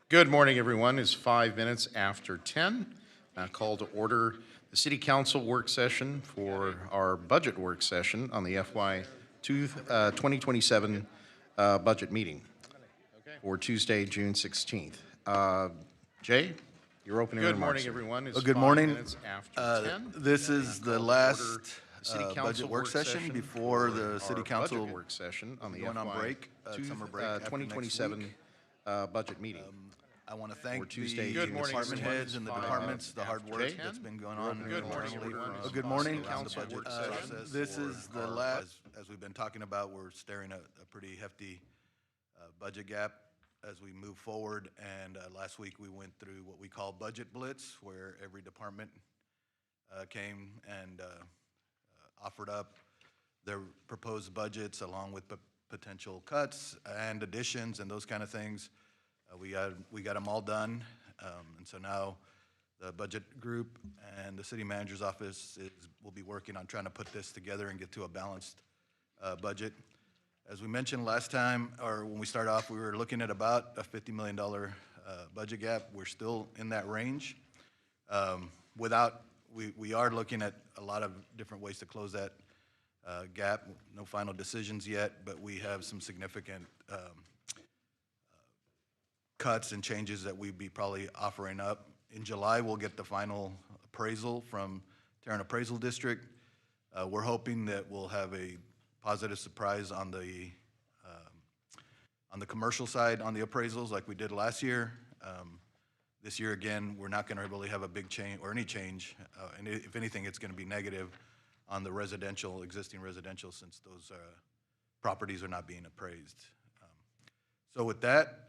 Good morning, everyone. It's 5 minutes after 10. Call to order the City Council work session for our budget work session on the FY 2027 budget meeting for Tuesday, June 16th. Jay, your opening remarks. Good morning, everyone. It's Good 5 morning. minutes after 10. This is the last City Council budget work session before the City Council budget work session on the going on FY break, summer break after next 2027 week. budget meeting. I want to thank Tuesday, the Good morning, department everyone. heads and the It's departments, the hard work Jay? that's been going on Good morning, internally. everyone. It's Good morning. City Council On the work budget session. process. This is the last, as we've been talking about, we're staring at a pretty hefty budget gap as we move forward. And last week we went through what we call budget blitz, where every department came and offered up their proposed budgets along with potential cuts and additions and those kind of things. We got them all done, and so now the budget group and the city manager's office will be working on trying to put this together and get to a balanced budget. As we mentioned last time, or when we started off, we were looking at about a $50 million budget gap. We're still in that range. We are looking at a lot of different ways to close that gap. No final decisions yet, but we have some significant cuts and changes that we'd be probably offering up. In July, we'll get the final appraisal from Tarrant Appraisal District. We're hoping that we'll have a positive surprise on the commercial side on the appraisals like we did last year. This year, again, we're not going to really have a big change or any change, and if anything, it's going to be negative on the residential, existing residential, since those properties are not being appraised. So with that,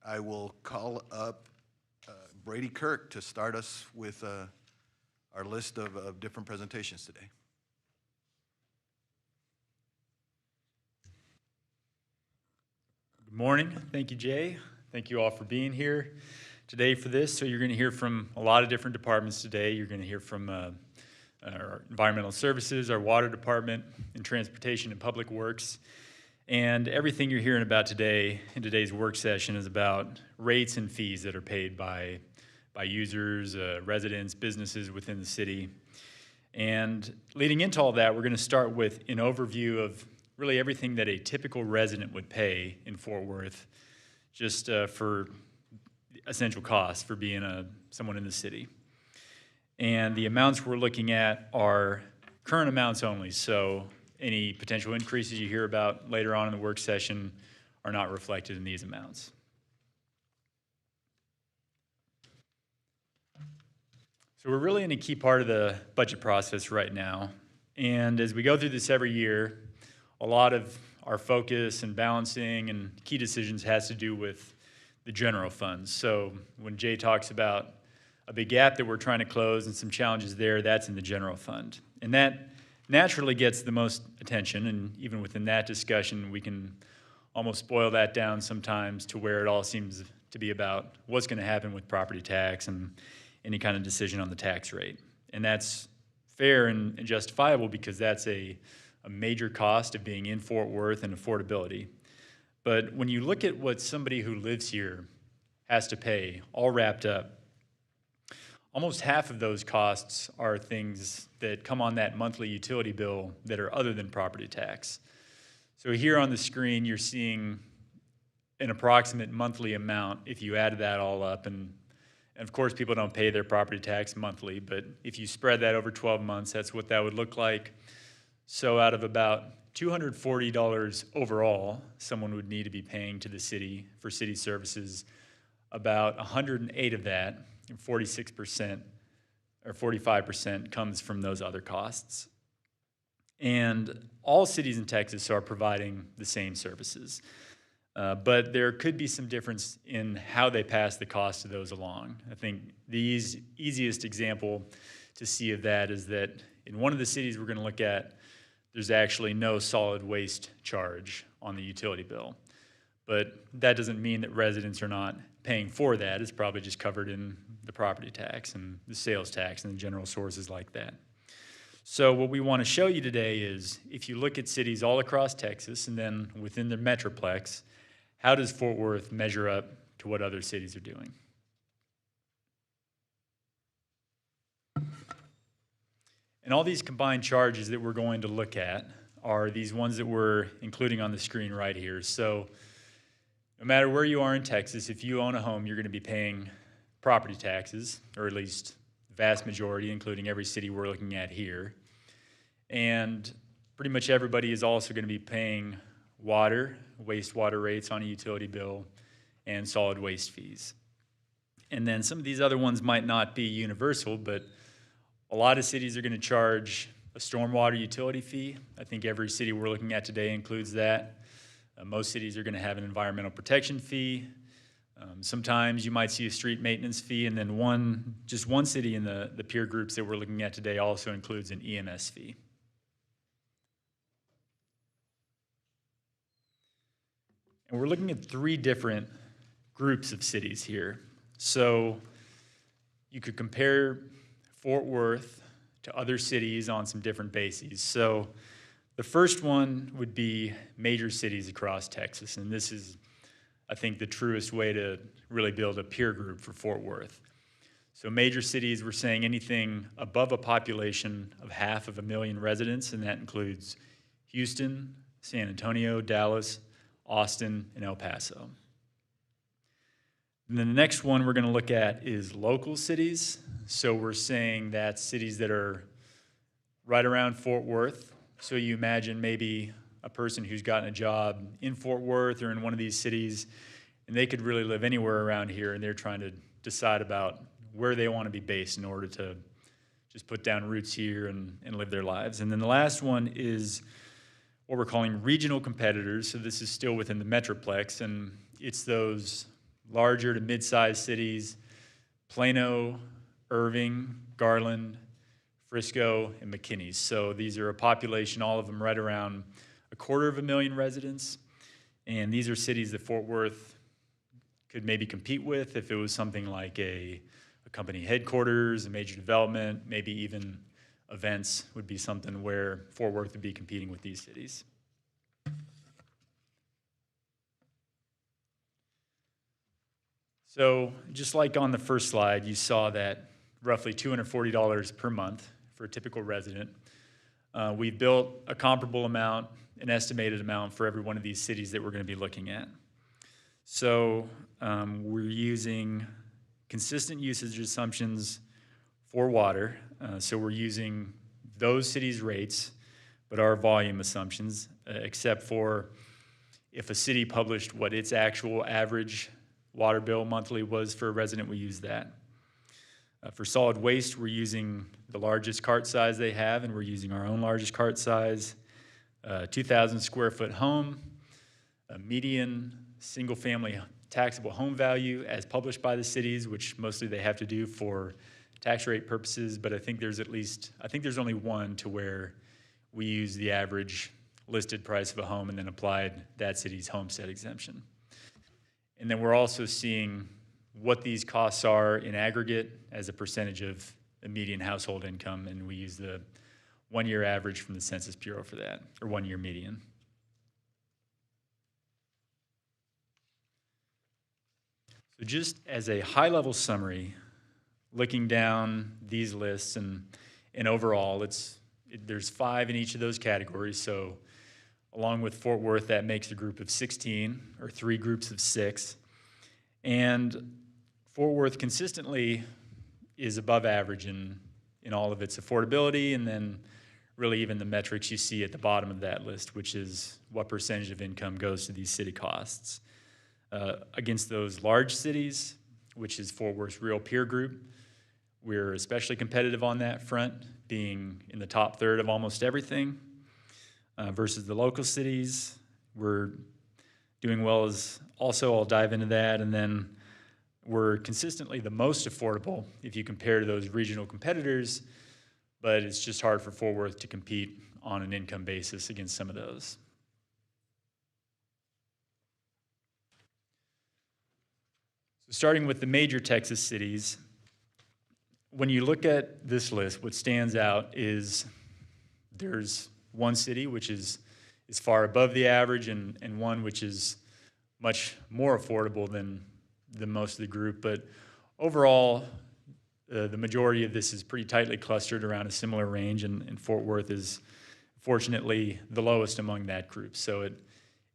I will call up Brady Kirk to start us with our list of different presentations today. Good morning. Thank you, Jay. Thank you all for being here today for this. So you're going to hear from a lot of different departments today. You're going to hear from our environmental services, our water department, and transportation and public works. And everything you're hearing about today in today's work session is about rates and fees that are paid by users, residents, businesses within the city. And leading into all that, we're going to start with an overview of really everything that a typical resident would pay in Fort Worth, just for essential costs for being someone in the city. And the amounts we're looking at are current amounts only, so any potential increases you hear about later on in the work session are not reflected in these amounts. So we're really in a key part of the budget process right now. And as we go through this every year, a lot of our focus and balancing and key decisions has to do with the general funds. So when Jay talks about a big gap that we're trying to close and some challenges there, that's in the general fund. And that naturally gets the most attention, and even within that discussion, we can almost boil that down sometimes to where it all seems to be about what's going to happen with property tax and any kind of decision on the tax rate. And that's fair and justifiable because that's a major cost of being in Fort Worth and affordability. But when you look at what somebody who lives here has to pay, all wrapped up, almost half of those costs are things that come on that monthly utility bill that are other than property tax. So here on the screen, you're seeing an approximate monthly amount if you added that all up. And of course, people don't pay their property tax monthly, but if you spread that over 12 months, that's what that would look like. So out of about $240 overall, someone would need to be paying to the city for city services. About 108 of that, 46% or 45% comes from those other costs. And all cities in Texas are providing the same services. But there could be some difference in how they pass the cost of those along. I think the easiest example to see of that is that in one of the cities we're going to look at, there's actually no solid waste charge on the utility bill. But that doesn't mean that residents are not paying for that. It's probably just covered in the property tax and the sales tax and the general sources like that. So what we want to show you today is if you look at cities all across Texas and then within the Metroplex, how does Fort Worth measure up to to what other cities are doing. And all these combined charges that we're going to look at are these ones that we're including on the screen right here. So no matter where you are in Texas, if you own a home, you're going to be paying property taxes, or at least the vast majority, including every city we're looking at here. And pretty much everybody is also going to be paying water, wastewater rates on a utility bill, and solid waste fees. And then some of these other ones might not be universal, but a lot of cities are going to charge a stormwater utility fee. I think every city we're looking at today includes that. Most cities are going to have an environmental protection fee. Sometimes you might see a street maintenance fee, and then just one city in the peer groups that we're looking at today also includes an EMS fee. And we're looking at 3 different groups of cities here. So you could compare Fort Worth to other cities on some different bases. So the first one would be major cities across Texas, and this is, I think, the truest way to really build a peer group for Fort Worth. So major cities, we're saying anything above a population of 500,000 residents, and that includes Houston, San Antonio, Dallas, Austin, and El Paso. And then the next one we're going to look at is local cities. So we're saying that cities that are right around Fort Worth. So you imagine maybe a person who's gotten a job in Fort Worth or in one of these cities, and they could really live anywhere around here, and they're trying to decide about where they want to be based in order to just put down roots here and live their lives. And then the last one is what we're calling regional competitors. So this is still within the Metroplex, and it's those larger to mid-sized cities: Plano, Irving, Garland, Frisco, and McKinney. So these are a population, all of them right around 250,000 residents. And these are cities that Fort Worth could maybe compete with if it was something like a company headquarters, a major development, maybe even events would be something where Fort Worth would be competing with these cities. So just like on the first slide, you saw that roughly $240 per month for a typical resident. We've built a comparable amount, an estimated amount for every one of these cities that we're going to be looking at. So we're using consistent usage assumptions for water. So we're using those cities' rates, but our volume assumptions, except for if a city published what its actual average water bill monthly was for a resident, we use that. For solid waste, we're using the largest cart size they have, and we're using our own largest cart size. 2,000 square foot home, a median single family taxable home value as published by the cities, which mostly they have to do for tax rate purposes, but I think there's only one to where we use the average listed price of a home and then applied that city's homestead exemption. And then we're also seeing what these costs are in aggregate as a percentage of the median household income, and we use the 1-year average from the Census Bureau for that, or 1-year median. So just as a high-level summary, looking down these lists, and overall, there's 5 in each of those categories. So along with Fort Worth, that makes a group of 16, or 3 groups of 6. And Fort Worth consistently is above average in all of its affordability, and then really even the metrics you see at the bottom of that list, which is what percentage of income goes to these city costs. Against those large cities, which is Fort Worth's real peer group, we're especially competitive on that front, being in the top third of almost everything. Versus the local cities, we're doing well as also, I'll dive into that, and then we're consistently the most affordable if you compare to those regional competitors, but it's just hard for Fort Worth to compete on an income basis against some of those. So starting with the major Texas cities, when you look at this list, what stands out is there's one city which is far above the average, and one which is much more affordable than the most of the group, but overall, the majority of this is pretty tightly clustered around a similar range, and Fort Worth is fortunately the lowest among that group. So it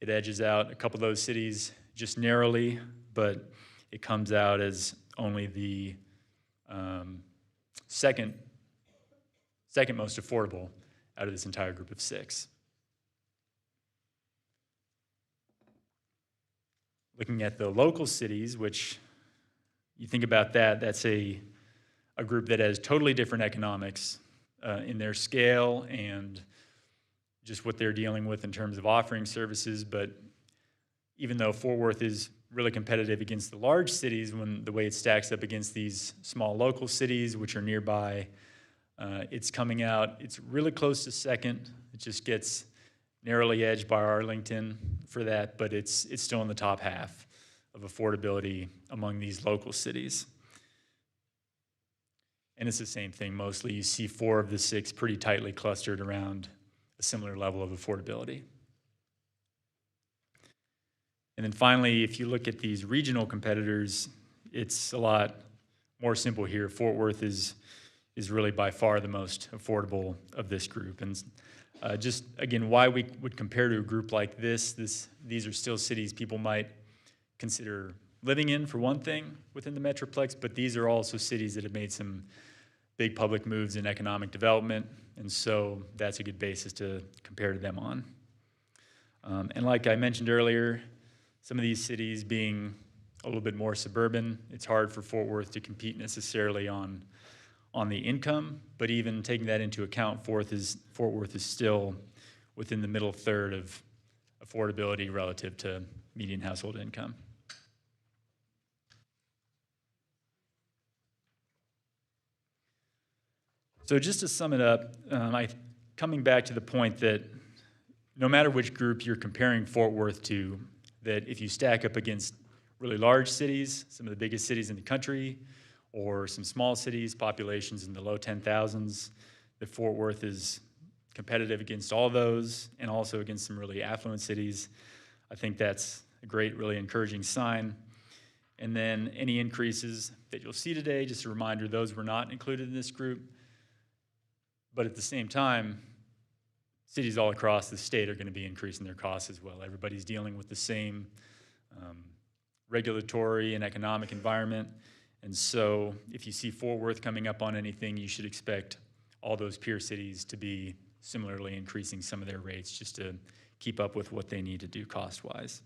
edges out a couple of those cities just narrowly, but it comes out as only the second most affordable out of this entire group of 6. Looking at the local cities, which you think about that's a group that has totally different economics in their scale and just what they're dealing with in terms of offering services. But even though Fort Worth is really competitive against the large cities, when the way it stacks up against these small local cities, which are nearby, it's coming out, it's really close to second. It just gets narrowly edged by Arlington for that, but it's still in the top half of affordability among these local cities. And it's the same thing mostly. You see 4 of the 6 pretty tightly clustered around a similar level of affordability. And then finally, if you look at these regional competitors, it's a lot more simple here. Fort Worth is really by far the most affordable of this group. And just, again, why we would compare to a group like this, these are still cities people might consider living in, for one thing, within the Metroplex, but these are also cities that have made some big public moves in economic development, and so that's a good basis to compare to them on. And like I mentioned earlier, some of these cities being a little bit more suburban, it's hard for Fort Worth to compete necessarily on the income, but even taking that into account, Fort Worth is still within the middle third of affordability relative to median household income. So just to sum it up, coming back to the point that no matter which group you're comparing Fort Worth to, that if you stack up against really large cities, some of the biggest cities in the country, or some small cities, populations in the low 10,000s, that Fort Worth is competitive against all those and also against some really affluent cities. I think that's a great, really encouraging sign. And then any increases that you'll see today, just a reminder, those were not included in this group. But at the same time, cities all across the state are going to be increasing their costs as well. Everybody's dealing with the same regulatory and economic environment. And so if you see Fort Worth coming up on anything, you should expect all those peer cities to be similarly increasing some of their rates just to keep up with what they need to do cost-wise.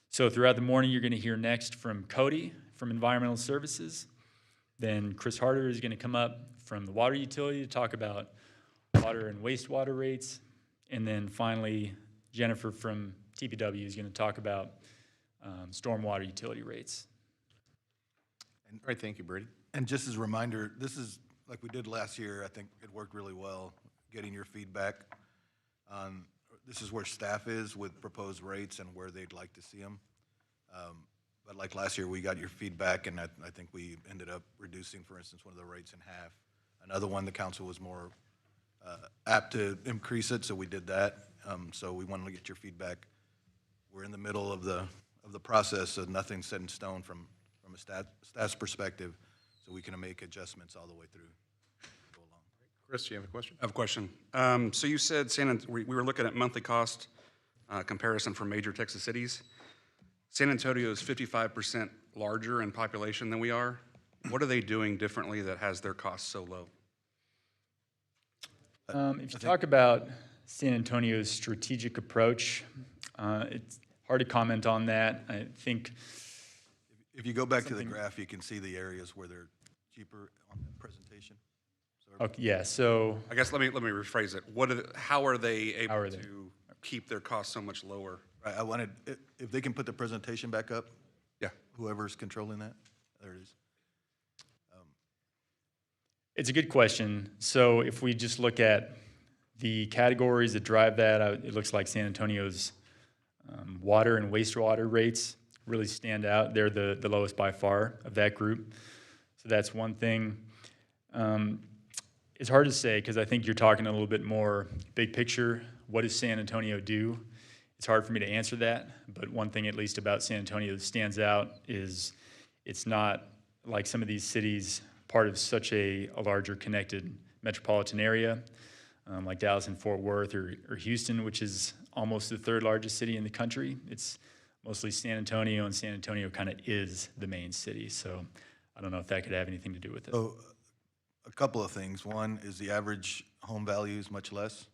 So throughout the morning, you're going to hear next from Cody from Environmental Services. Then Chris Harder is going to come up from the water utility to talk about water and wastewater rates. And then finally, Jennifer from TPW is going to talk about stormwater utility rates. All right, thank you, Brady. And just as a reminder, this is like we did last year. I think it worked really well, getting your feedback on, this is where staff is with proposed rates and where they'd like to see them. But like last year, we got your feedback, and I think we ended up reducing, for instance, one of the rates in half. Another one, the council was more apt to increase it, so we did that. So we wanted to get your feedback. We're in the middle of the process, so nothing's set in stone from a staff's perspective, so we can make adjustments all the way through. Go along. Chris, do you have a question? I have a question. So you said we were looking at monthly cost comparison for major Texas cities. San Antonio is 55% larger in population than we are. What are they doing differently that has their costs so low? If you talk about San Antonio's strategic approach, it's hard to comment on that. I think If you go back to the graph, you can see the areas where they're cheaper on the presentation. So okay, yeah, so I guess let me rephrase it. How are they able to keep their costs so much lower? right, I wanted, if they can put the presentation back up, Yeah. whoever's controlling that, there it is. it's a good question. So if we just look at the categories that drive that, it looks like San Antonio's water and wastewater rates really stand out. They're the lowest by far of that group. So that's one thing. It's hard to say because I think you're talking a little bit more big picture. What does San Antonio do? it's hard for me to answer that, but one thing at least about San Antonio that stands out is it's not like some of these cities part of such a larger connected metropolitan area, like Dallas and Fort Worth or Houston, which is almost the third largest city in the country. It's mostly San Antonio, and San Antonio kind of is the main city. So I don't know if that could have anything to do with it. So, a couple of things. One is the average home value is much less.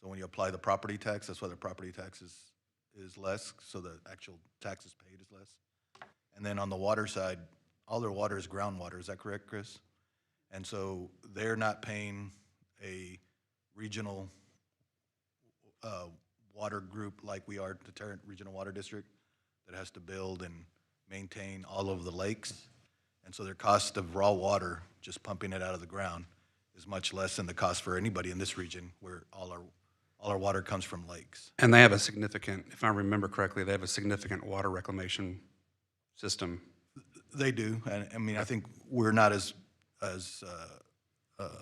So when you apply the property tax, that's why the property tax is less, so the actual taxes paid is less. And then on the water side, all their water is groundwater, is that correct, Chris? And so they're not paying a regional water group like we are, the Tarrant Regional Water District, that has to build and maintain all of the lakes. And so their cost of raw water, just pumping it out of the ground, is much less than the cost for anybody in this region where all our water comes from lakes. And they have a significant, if I remember correctly, they have a significant water reclamation system. They do, and I mean, I think we're not as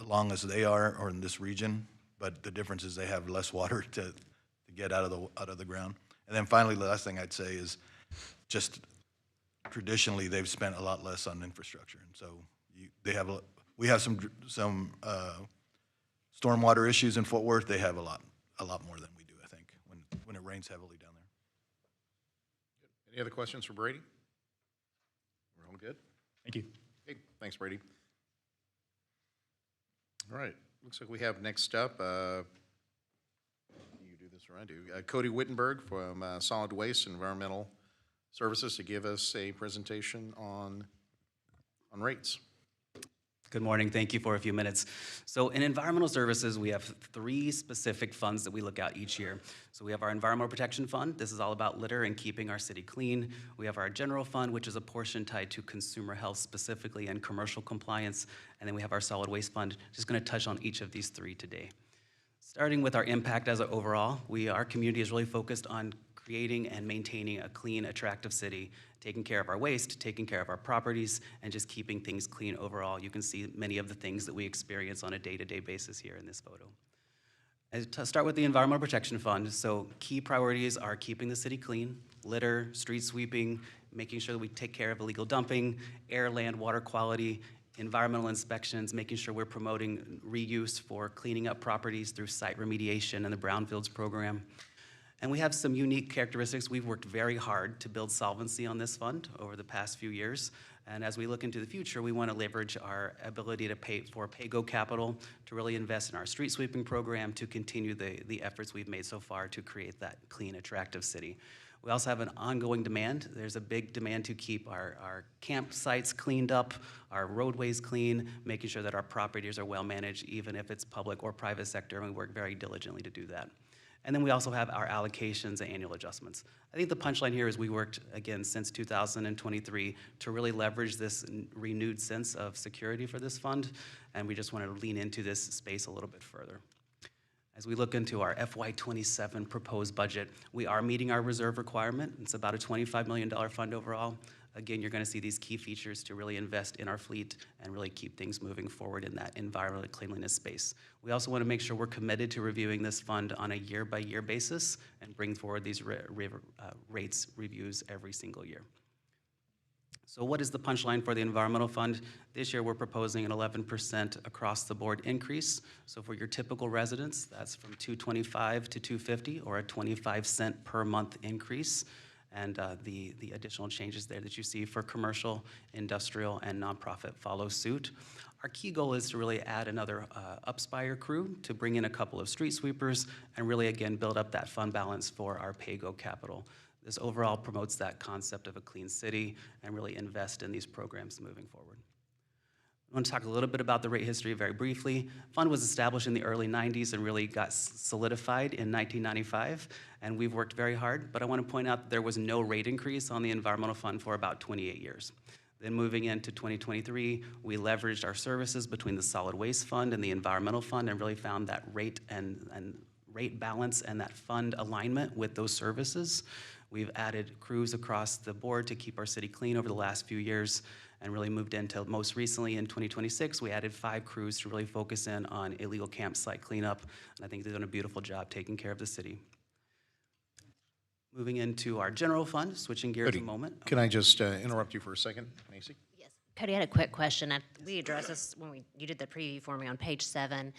long as they are or in this region, but the difference is they have less water to get out of the ground. And then finally, the last thing I'd say is just traditionally, they've spent a lot less on infrastructure. And so we have some stormwater issues in Fort Worth. They have a lot more than we do, I think, when it rains heavily down there. Any other questions for Brady? We're all good? Thank you. Okay, thanks, Brady. All right, looks like we have next up, you do this or I do, Cody Wittenberg from Solid Waste Environmental Services to give us a presentation on rates. Good morning. Thank you for a few minutes. So in environmental services, we have 3 specific funds that we look at each year. So we have our Environmental Protection Fund. This is all about litter and keeping our city clean. We have our General Fund, which is a portion tied to consumer health specifically and commercial compliance. And then we have our Solid Waste Fund. Just going to touch on each of these 3 today. Starting with our impact as an overall, our community is really focused on creating and maintaining a clean, attractive city, taking care of our waste, taking care of our properties, and just keeping things clean overall. You can see many of the things that we experience on a day-to-day basis here in this photo. And to start with the Environmental Protection Fund, so key priorities are keeping the city clean, litter, street sweeping, making sure that we take care of illegal dumping, air, land, water quality, environmental inspections, making sure we're promoting reuse for cleaning up properties through site remediation and the Brownfields program. And we have some unique characteristics. We've worked very hard to build solvency on this fund over the past few years. And as we look into the future, we want to leverage our ability to pay for PAYGO capital to really invest in our street sweeping program to continue the efforts we've made so far to create that clean, attractive city. We also have an ongoing demand. There's a big demand to keep our campsites cleaned up, our roadways clean, making sure that our properties are well managed, even if it's public or private sector, and we work very diligently to do that. And then we also have our allocations and annual adjustments. I think the punchline here is we worked, again, since 2023 to really leverage this renewed sense of security for this fund, and we just want to lean into this space a little bit further. As we look into our FY27 proposed budget, we are meeting our reserve requirement. It's about a $25 million fund overall. Again, you're going to see these key features to really invest in our fleet and really keep things moving forward in that environmental cleanliness space. We also want to make sure we're committed to reviewing this fund on a year-by-year basis and bring forward these rates reviews every single year. So what is the punchline for the environmental fund? This year we're proposing an 11% across the board increase. So for your typical residents, that's from $225 to $250, or a 25-cent per month increase. And the additional changes there that you see for commercial, industrial, and nonprofit follow suit. Our key goal is to really add another Upspire crew to bring in a couple of street sweepers and really, again, build up that fund balance for our PAYGO capital. This overall promotes that concept of a clean city and really invest in these programs moving forward. I want to talk a little bit about the rate history very briefly. Fund was established in the early 90s and really got solidified in 1995, and we've worked very hard, but I want to point out that there was no rate increase on the environmental fund for about 28 years. Then moving into 2023, we leveraged our services between the solid waste fund and the environmental fund and really found that rate and rate balance and that fund alignment with those services. We've added crews across the board to keep our city clean over the last few years, and really moved into, most recently in 2026, we added 5 crews to really focus in on illegal campsite cleanup, and I think they've done a beautiful job taking care of the city. Moving into our general fund, switching gears a Cody, moment. can I just interrupt you for a second, Macy? Yes. Cody, I had a quick question. We addressed this when you did the preview for me on page 7,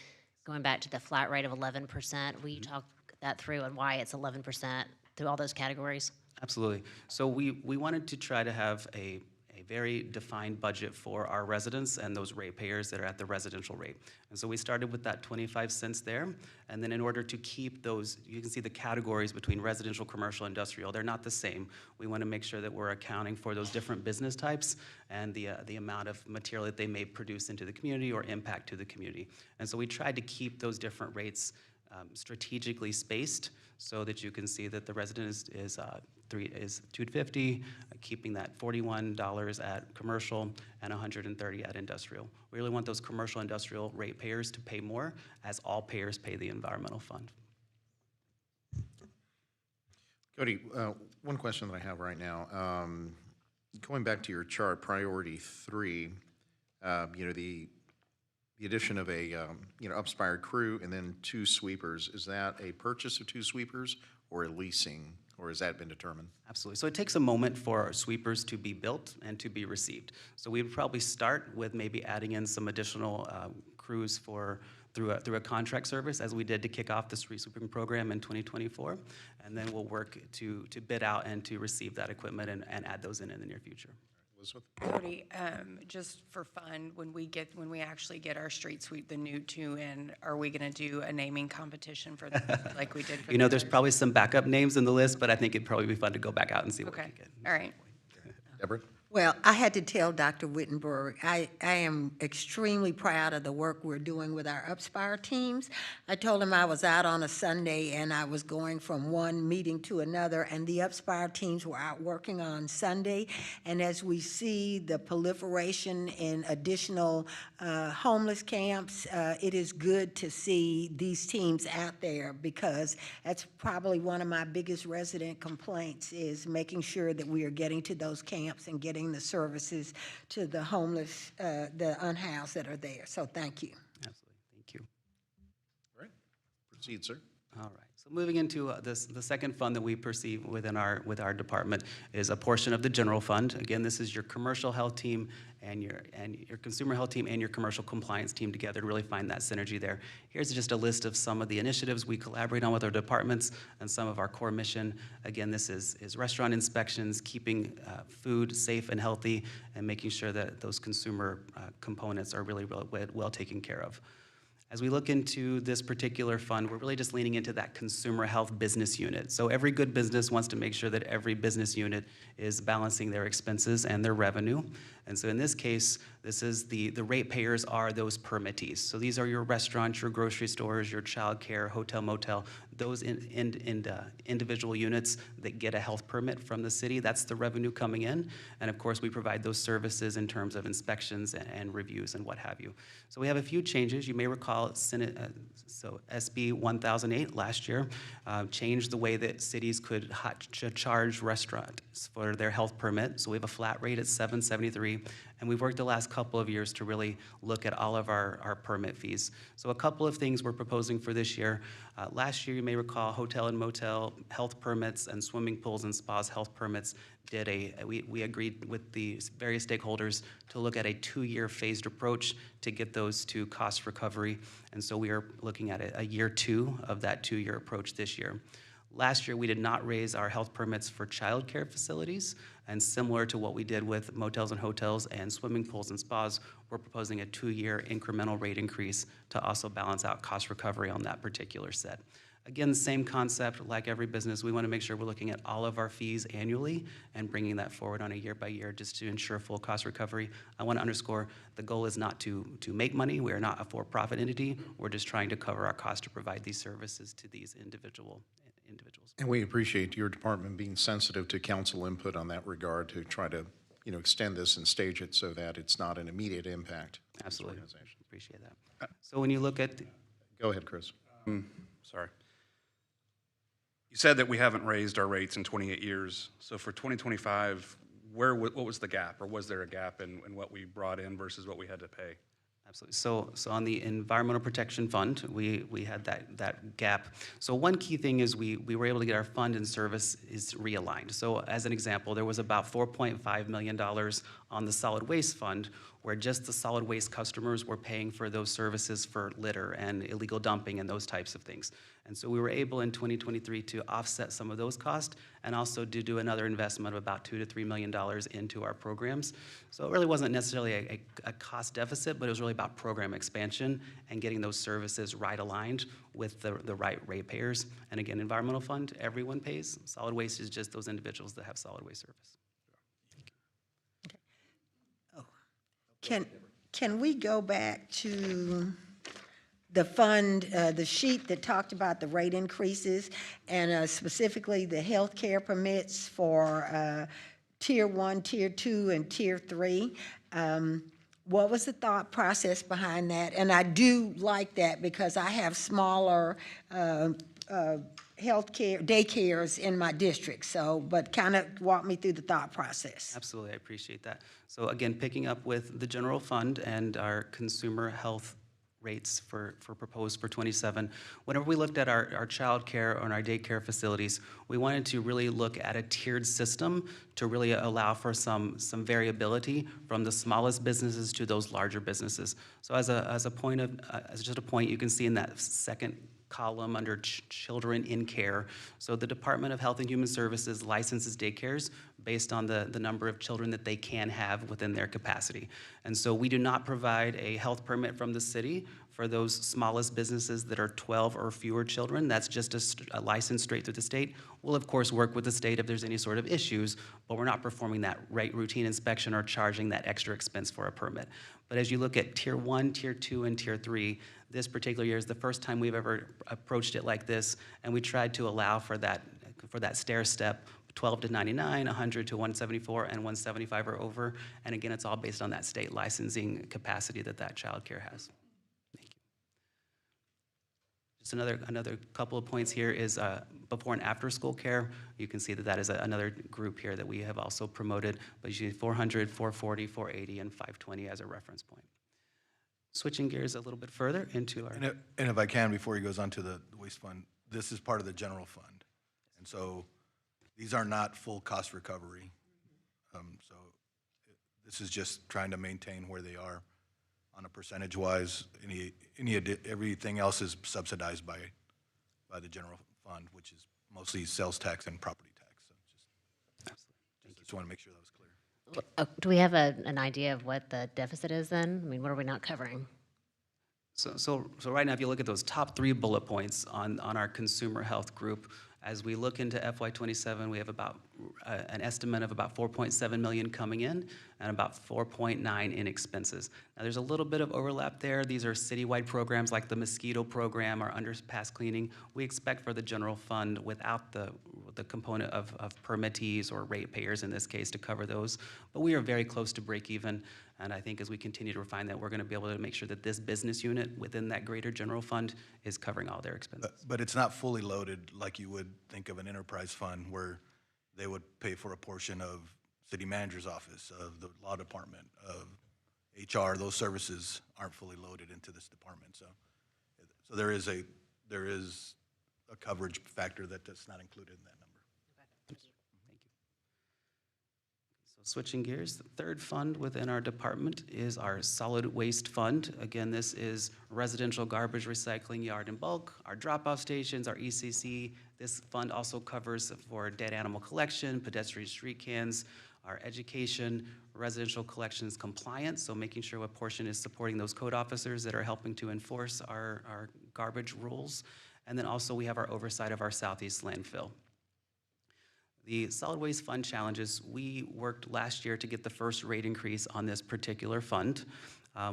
going back to the flat rate of 11%. Will you talk that through and why it's 11% through all those categories? Absolutely. So we wanted to try to have a very defined budget for our residents and those ratepayers that are at the residential rate. And so we started with that 25 cents there. And then in order to keep those, you can see the categories between residential, commercial, industrial, they're not the same. We want to make sure that we're accounting for those different business types and the amount of material that they may produce into the community or impact to the community. And so we tried to keep those different rates strategically spaced so that you can see that the resident is $250, keeping that $41 at commercial and $130 at industrial. We really want those commercial industrial ratepayers to pay more as all payers pay the environmental fund. Cody, one question that I have right now, going back to your chart, priority 3, the addition of a, upspire crew and then 2 sweepers, is that a purchase of 2 sweepers or a leasing, or has that been determined? Absolutely. So it takes a moment for our sweepers to be built and to be received. So we would probably start with maybe adding in some additional crews through a contract service, as we did to kick off the street sweeping program in 2024. And then we'll work to bid out and to receive that equipment and add those in the near future. Elizabeth? Cody, just for fun, when we actually get our street sweep, the new 2 in, are we gonna do a naming competition for that, like we did for You know, the there's others? probably some backup names in the list, but I think it'd probably be fun to go back out and see what we Okay, can get. all right. Deborah? Well, I had to tell Dr. Wittenberg, I am extremely proud of the work we're doing with our Upspire teams. I told him I was out on a Sunday and I was going from one meeting to another, and the Upspire teams were out working on Sunday. And as we see the proliferation in additional homeless camps, it is good to see these teams out there, because that's probably one of my biggest resident complaints, is making sure that we are getting to those camps and getting the services to the homeless, the unhoused that are there. So thank you. Absolutely, thank you. All right, proceed, sir. All right, so moving into the second fund that we perceive with our department is a portion of the general fund. Again, this is your commercial health team and your consumer health team and your commercial compliance team together to really find that synergy there. Here's just a list of some of the initiatives we collaborate on with our departments and some of our core mission. Again, this is restaurant inspections, keeping food safe and healthy, and making sure that those consumer components are really well taken care of. As we look into this particular fund, we're really just leaning into that consumer health business unit. So every good business wants to make sure that every business unit is balancing their expenses and their revenue. And so in this case, this is the ratepayers are those permittees. So these are your restaurants, your grocery stores, your child care, hotel, motel, those individual units that get a health permit from the city. That's the revenue coming in. And of course, we provide those services in terms of inspections and reviews and what have you. So we have a few changes. You may recall SB 1008 last year changed the way that cities could charge restaurants for their health permit. So we have a flat rate at $7.73. And we've worked the last couple of years to really look at all of our permit fees. So a couple of things we're proposing for this year. Last year, you may recall, hotel and motel health permits and swimming pools and spas health permits we agreed with the various stakeholders to look at a 2-year phased approach to get those to cost recovery. And so we are looking at a year 2 of that 2-year approach this year. Last year, we did not raise our health permits for child care facilities, and similar to what we did with motels and hotels and swimming pools and spas, we're proposing a 2-year incremental rate increase to also balance out cost recovery on that particular set. Again, the same concept, like every business, we want to make sure we're looking at all of our fees annually and bringing that forward on a year by year just to ensure full cost recovery. I want to underscore, the goal is not to make money. We are not a for-profit entity. We're just trying to cover our cost to provide these services to these individuals. And we appreciate your department being sensitive to council input on that regard to try to, extend this and stage it so that it's not an immediate impact. to this Absolutely, organization. appreciate that. So when you look at, Go ahead, Chris. Sorry. You said that we haven't raised our rates in 28 years. So for 2025, what was the gap, or was there a gap in what we brought in versus what we had to pay? Absolutely. So on the Environmental Protection Fund, we had that gap. So one key thing is we were able to get our fund and service is realigned. So as an example, there was about $4.5 million on the solid waste fund, where just the solid waste customers were paying for those services for litter and illegal dumping and those types of things. And so we were able in 2023 to offset some of those costs and also to do another investment of about $2 to $3 million into our programs. So it really wasn't necessarily a cost deficit, but it was really about program expansion and getting those services right aligned with the right ratepayers. And again, environmental fund, everyone pays. Solid waste is just those individuals that have solid waste service. Can we go back to the fund, the sheet that talked about the rate increases and specifically the healthcare permits for Tier 1, Tier 2, and Tier 3? What was the thought process behind that? And I do like that because I have smaller healthcare, daycares in my district. So, but kind of walk me through the thought process. Absolutely, I appreciate that. So again, picking up with the general fund and our consumer health rates for proposed for 27. Whenever we looked at our child care and our daycare facilities, we wanted to really look at a tiered system to really allow for some variability from the smallest businesses to those larger businesses. So as just a point, you can see in that second column under children in care. So the Department of Health and Human Services licenses daycares based on the number of children that they can have within their capacity. And so we do not provide a health permit from the city for those smallest businesses that are 12 or fewer children. That's just a license straight through the state. We'll of course work with the state if there's any sort of issues, but we're not performing that routine inspection or charging that extra expense for a permit. But as you look at Tier 1, Tier 2, and Tier 3, this particular year is the first time we've ever approached it like this, and we tried to allow for that stair step, 12 to 99, 100 to 174, and 175 or over. And again, it's all based on that state licensing capacity that child care has. Thank you. Just another couple of points here is before and after school care. You can see that is another group here that we have also promoted, but you see 400, 440, 480, and 520 as a reference point. Switching gears a little bit further into our... And if I can, before he goes on to the waste fund, this is part of the general fund. And so these are not full cost recovery. So this is just trying to maintain where they are on a percentage-wise. Everything else is subsidized by the general fund, which is mostly sales tax and property tax. So just want to make sure that was clear. Do we have an idea of what the deficit is then? I mean, what are we not covering? So right now, if you look at those top 3 bullet points on our consumer health group, as we look into FY27, we have about an estimate of about 4.7 million coming in and about 4.9 in expenses. Now, there's a little bit of overlap there. These are citywide programs like the mosquito program or underpass cleaning. We expect for the general fund without the component of permittees or ratepayers in this case to cover those. But we are very close to break even. And I think as we continue to refine that, we're going to be able to make sure that this business unit within that greater general fund is covering all their expenses. But it's not fully loaded like you would think of an enterprise fund where they would pay for a portion of city manager's office, of the law department, of HR. Those services aren't fully loaded into this department. So there is a coverage factor that's not included in that number. Thank you. So switching gears, the third fund within our department is our solid waste fund. Again, this is residential garbage recycling, yard and bulk, our drop-off stations, our ECC. This fund also covers for dead animal collection, pedestrian street cans, our education, residential collections compliance, so making sure what portion is supporting those code officers that are helping to enforce our garbage rules. And then also we have our oversight of our Southeast landfill. The solid waste fund challenges, we worked last year to get the first rate increase on this particular fund.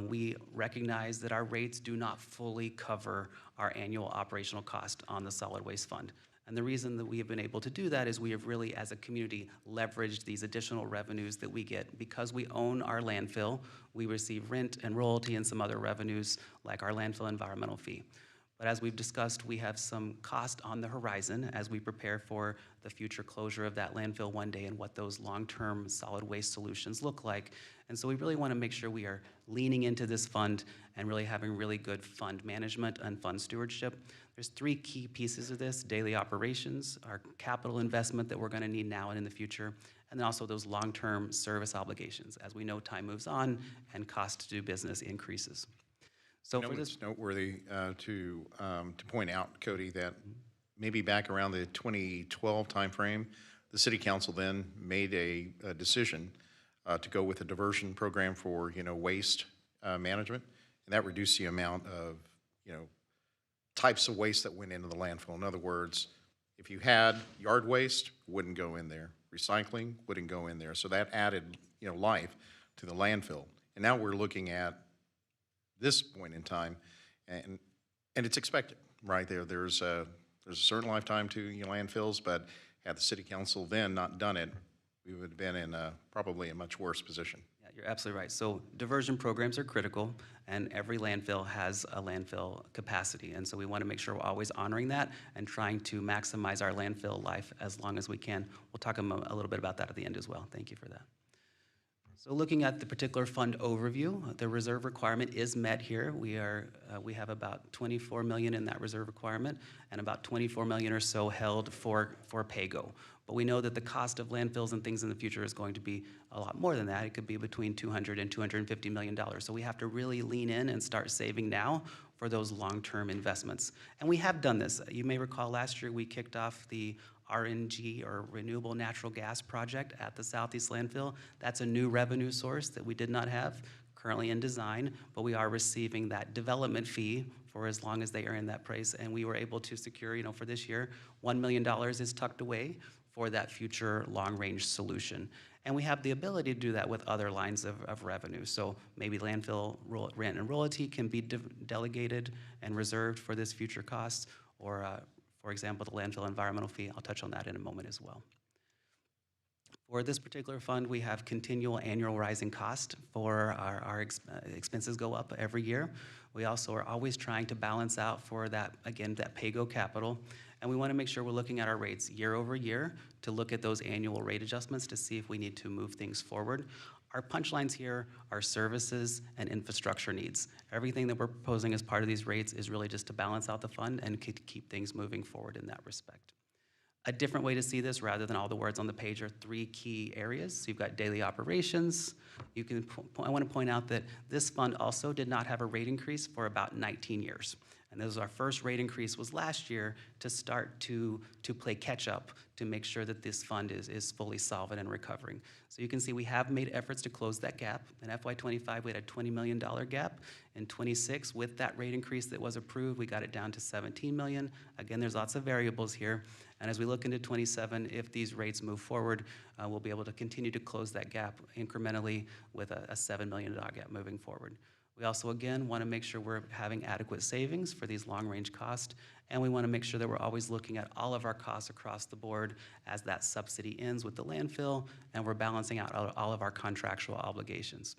We recognize that our rates do not fully cover our annual operational cost on the solid waste fund. And the reason that we have been able to do that is we have really, as a community, leveraged these additional revenues that we get. Because we own our landfill, we receive rent and royalty and some other revenues like our landfill environmental fee. But as we've discussed, we have some cost on the horizon as we prepare for the future closure of that landfill one day and what those long-term solid waste solutions look like. And so we really want to make sure we are leaning into this fund and really having really good fund management and fund stewardship. There's three key pieces of this: daily operations, our capital investment that we're going to need now and in the future, and then also those long-term service obligations. As we know, time moves on and cost to do business increases. So for this, It's noteworthy to point out, Cody, that maybe back around the 2012 timeframe, the city council then made a decision to go with a diversion program for, waste management, and that reduced the amount of, types of waste that went into the landfill. In other words, if you had yard waste, wouldn't go in there. Recycling wouldn't go in there. So that added, life to the landfill. And now we're looking at this point in time, and it's expected, right? There's a certain lifetime to landfills, but had the city council then not done it, we would have been in probably a much worse position. yeah, you're absolutely right. So diversion programs are critical, and every landfill has a landfill capacity. And so we want to make sure we're always honoring that and trying to maximize our landfill life as long as we can. We'll talk a little bit about that at the end as well. Thank you for that. So looking at the particular fund overview, the reserve requirement is met here. We have about 24 million in that reserve requirement and about 24 million or so held for PAYGO. But we know that the cost of landfills and things in the future is going to be a lot more than that. It could be between $200 and $250 million. So we have to really lean in and start saving now for those long-term investments. And we have done this. You may recall last year we kicked off the RNG, or Renewable Natural Gas project, at the Southeast Landfill. That's a new revenue source that we did not have, currently in design, but we are receiving that development fee for as long as they are in that price. And we were able to secure, for this year, $1 million is tucked away for that future long-range solution. And we have the ability to do that with other lines of revenue. So maybe landfill rent and royalty can be delegated and reserved for this future cost, or for example, the landfill environmental fee. I'll touch on that in a moment as well. For this particular fund, we have continual annual rising cost for our expenses go up every year. We also are always trying to balance out for that, again, that PAYGO capital. And we want to make sure we're looking at our rates year over year to look at those annual rate adjustments to see if we need to move things forward. Our punchlines here are services and infrastructure needs. Everything that we're proposing as part of these rates is really just to balance out the fund and keep things moving forward in that respect. A different way to see this, rather than all the words on the page, are three key areas. So you've got daily operations. I want to point out that this fund also did not have a rate increase for about 19 years. And this was our first rate increase was last year to start to play catch up to make sure that this fund is fully solvent and recovering. So you can see we have made efforts to close that gap. In FY25, we had a $20 million gap. In 26, with that rate increase that was approved, we got it down to 17 million. Again, there's lots of variables here. And as we look into 27, if these rates move forward, we'll be able to continue to close that gap incrementally with a $7 million gap moving forward. We also, again, want to make sure we're having adequate savings for these long-range costs, and we want to make sure that we're always looking at all of our costs across the board as that subsidy ends with the landfill, and we're balancing out all of our contractual obligations.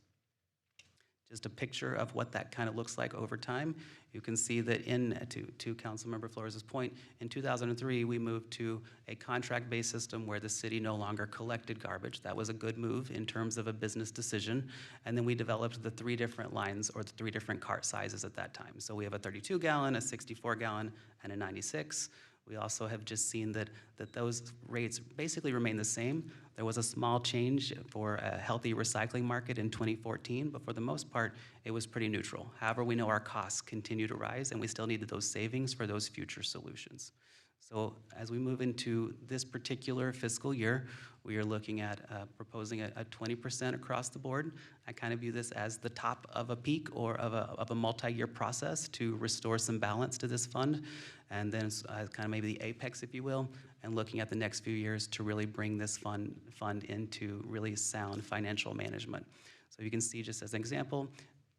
Just a picture of what that kind of looks like over time. You can see that to Councilmember Flores' point, in 2003, we moved to a contract-based system where the city no longer collected garbage. That was a good move in terms of a business decision. And then we developed the three different lines, or the three different cart sizes at that time. So we have a 32-gallon, a 64-gallon, and a 96. We also have just seen that those rates basically remain the same. There was a small change for a healthy recycling market in 2014, but for the most part, it was pretty neutral. However, we know our costs continue to rise, and we still needed those savings for those future solutions. So as we move into this particular fiscal year, we are looking at proposing a 20% across the board. I kind of view this as the top of a peak or of a multi-year process to restore some balance to this fund. And then kind of maybe the apex, if you will, and looking at the next few years to really bring this fund into really sound financial management. So you can see, just as an example,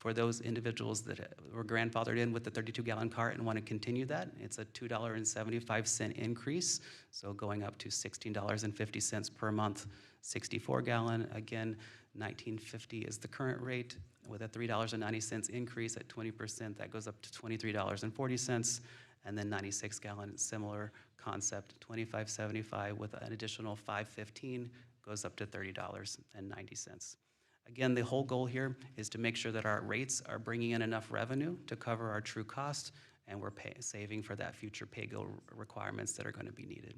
For those individuals that were grandfathered in with the 32-gallon cart and want to continue that, it's a $2.75 increase, so going up to $16.50 per month. 64-gallon, again, $19.50 is the current rate, with a $3.90 increase at 20%, that goes up to $23.40. And then 96-gallon, similar concept, $25.75 with an additional $5.15, goes up to $30.90. Again, the whole goal here is to make sure that our rates are bringing in enough revenue to cover our true cost, and we're saving for that future pay-go requirements that are going to be needed.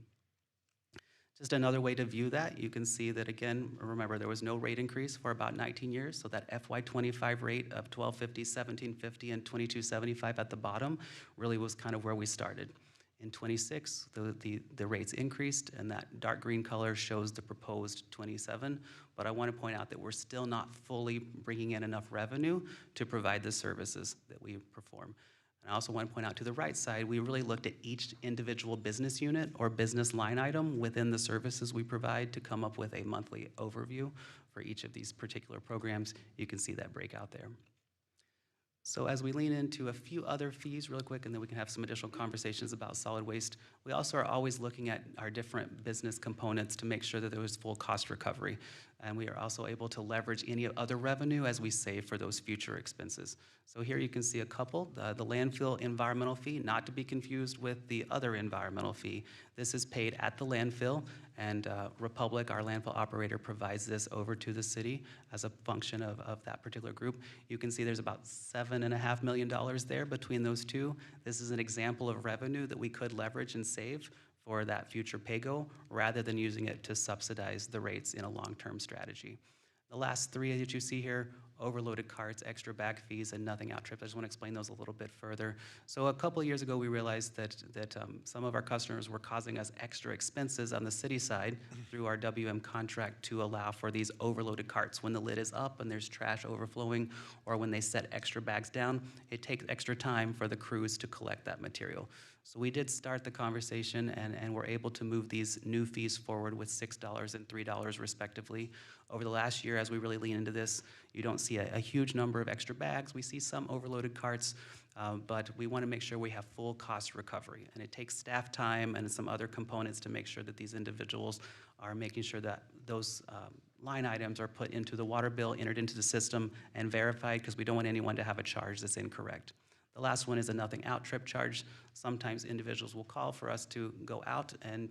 Just another way to view that, you can see that again, remember there was no rate increase for about 19 years, so that FY25 rate of $12.50, $17.50, and $22.75 at the bottom really was kind of where we started. In 26, the rates increased, and that dark green color shows the proposed 27, but I want to point out that we're still not fully bringing in enough revenue to provide the services that we perform. And I also want to point out to the right side, we really looked at each individual business unit or business line item within the services we provide to come up with a monthly overview for each of these particular programs. You can see that breakout there. So as we lean into a few other fees real quick, and then we can have some additional conversations about solid waste, we also are always looking at our different business components to make sure that there is full cost recovery. And we are also able to leverage any other revenue as we save for those future expenses. So here you can see a couple. The landfill environmental fee, not to be confused with the other environmental fee. This is paid at the landfill, and Republic, our landfill operator, provides this over to the city as a function of that particular group. You can see there's about $7.5 million there between those two. This is an example of revenue that we could leverage and save for that future pay-go, rather than using it to subsidize the rates in a long-term strategy. The last three that you see here, overloaded carts, extra bag fees, and nothing out trips. I just want to explain those a little bit further. So a couple of years ago, we realized that some of our customers were causing us extra expenses on the city side through our WM contract to allow for these overloaded carts. When the lid is up and there's trash overflowing, or when they set extra bags down, it takes extra time for the crews to collect that material. So we did start the conversation, and we're able to move these new fees forward with $6 and $3 respectively. Over the last year, as we really lean into this, you don't see a huge number of extra bags. We see some overloaded carts, but we want to make sure we have full cost recovery. And it takes staff time and some other components to make sure that these individuals are making sure that those line items are put into the water bill, entered into the system, and verified, because we don't want anyone to have a charge that's incorrect. The last one is a nothing out trip charge. Sometimes individuals will call for us to go out and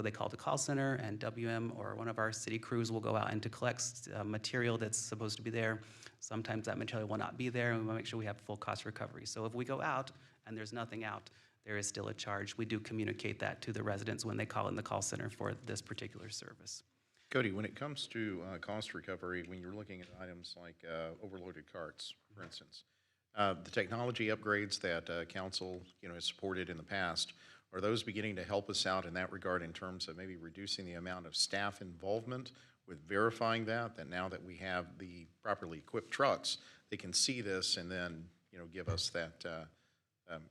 they call the call center, and WM or one of our city crews will go out and to collect material that's supposed to be there. Sometimes that material will not be there, and we want to make sure we have full cost recovery. So if we go out and there's nothing out, there is still a charge. We do communicate that to the residents when they call in the call center for this particular service. Cody, when it comes to cost recovery, when you're looking at items like overloaded carts, for instance, the technology upgrades that council, has supported in the past, are those beginning to help us out in that regard in terms of maybe reducing the amount of staff involvement with verifying that now that we have the properly equipped trucks, they can see this and then, give us that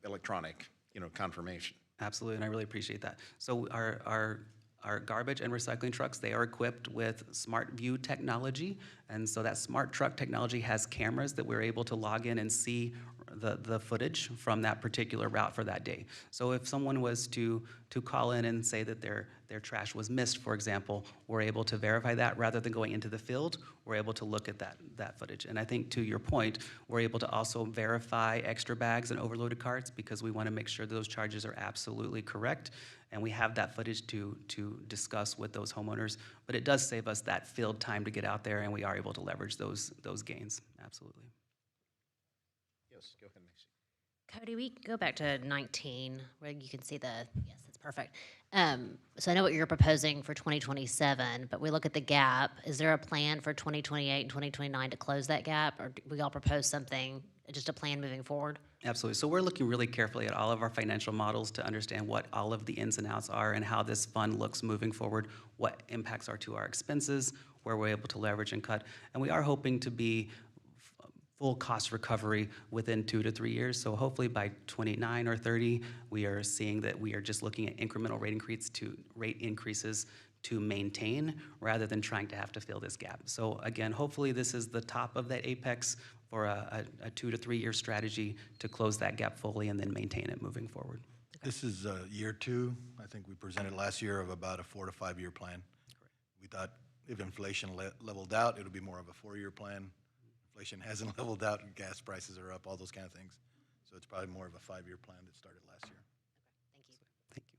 electronic, confirmation? Absolutely, and I really appreciate that. So our garbage and recycling trucks, they are equipped with Smart View technology. And so that smart truck technology has cameras that we're able to log in and see the footage from that particular route for that day. So if someone was to call in and say that their trash was missed, for example, we're able to verify that rather than going into the field. We're able to look at that footage. And I think to your point, we're able to also verify extra bags and overloaded carts, because we want to make sure that those charges are absolutely correct. And we have that footage to discuss with those homeowners. But it does save us that field time to get out there, and we are able to leverage those gains, absolutely. Yes, go ahead, Macy. Cody, we go back to 19, where you can see yes, that's perfect. So I know what you're proposing for 2027, but we look at the gap. Is there a plan for 2028 and 2029 to close that gap, or do we all propose something, just a plan moving forward? Absolutely. So we're looking really carefully at all of our financial models to understand what all of the ins and outs are and how this fund looks moving forward, what impacts are to our expenses, where we're able to leverage and cut. And we are hoping to be full cost recovery within 2 to 3 years. So hopefully by 29 or 30, we are seeing that we are just looking at incremental rate increases to maintain rather than trying to have to fill this gap. So again, hopefully this is the top of that apex for a 2 to 3 year strategy to close that gap fully and then maintain it moving forward. This is year 2. I think we presented last year of about a 4 to 5 year plan. We thought if inflation leveled out, it would be more of a 4-year plan. Inflation hasn't leveled out, gas prices are up, all those kind of things. So it's probably more of a 5-year plan that started last year. Thank you. Thank you.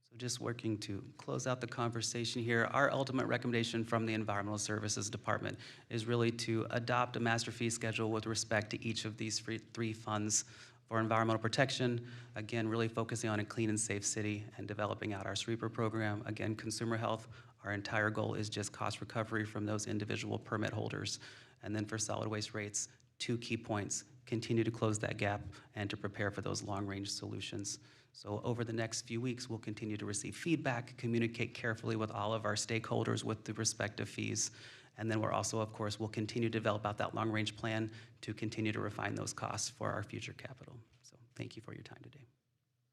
So just working to close out the conversation here, our ultimate recommendation from the Environmental Services Department is really to adopt a master fee schedule with respect to each of these 3 funds. For environmental protection, again, really focusing on a clean and safe city and developing out our sweeper program. Again, consumer health, our entire goal is just cost recovery from those individual permit holders. And then for solid waste rates, 2 key points: continue to close that gap and to prepare for those long-range solutions. So over the next few weeks, we'll continue to receive feedback, communicate carefully with all of our stakeholders with the respective fees. And then we're also, of course, we'll continue to develop out that long-range plan to continue to refine those costs for our future capital. So thank you for your time today.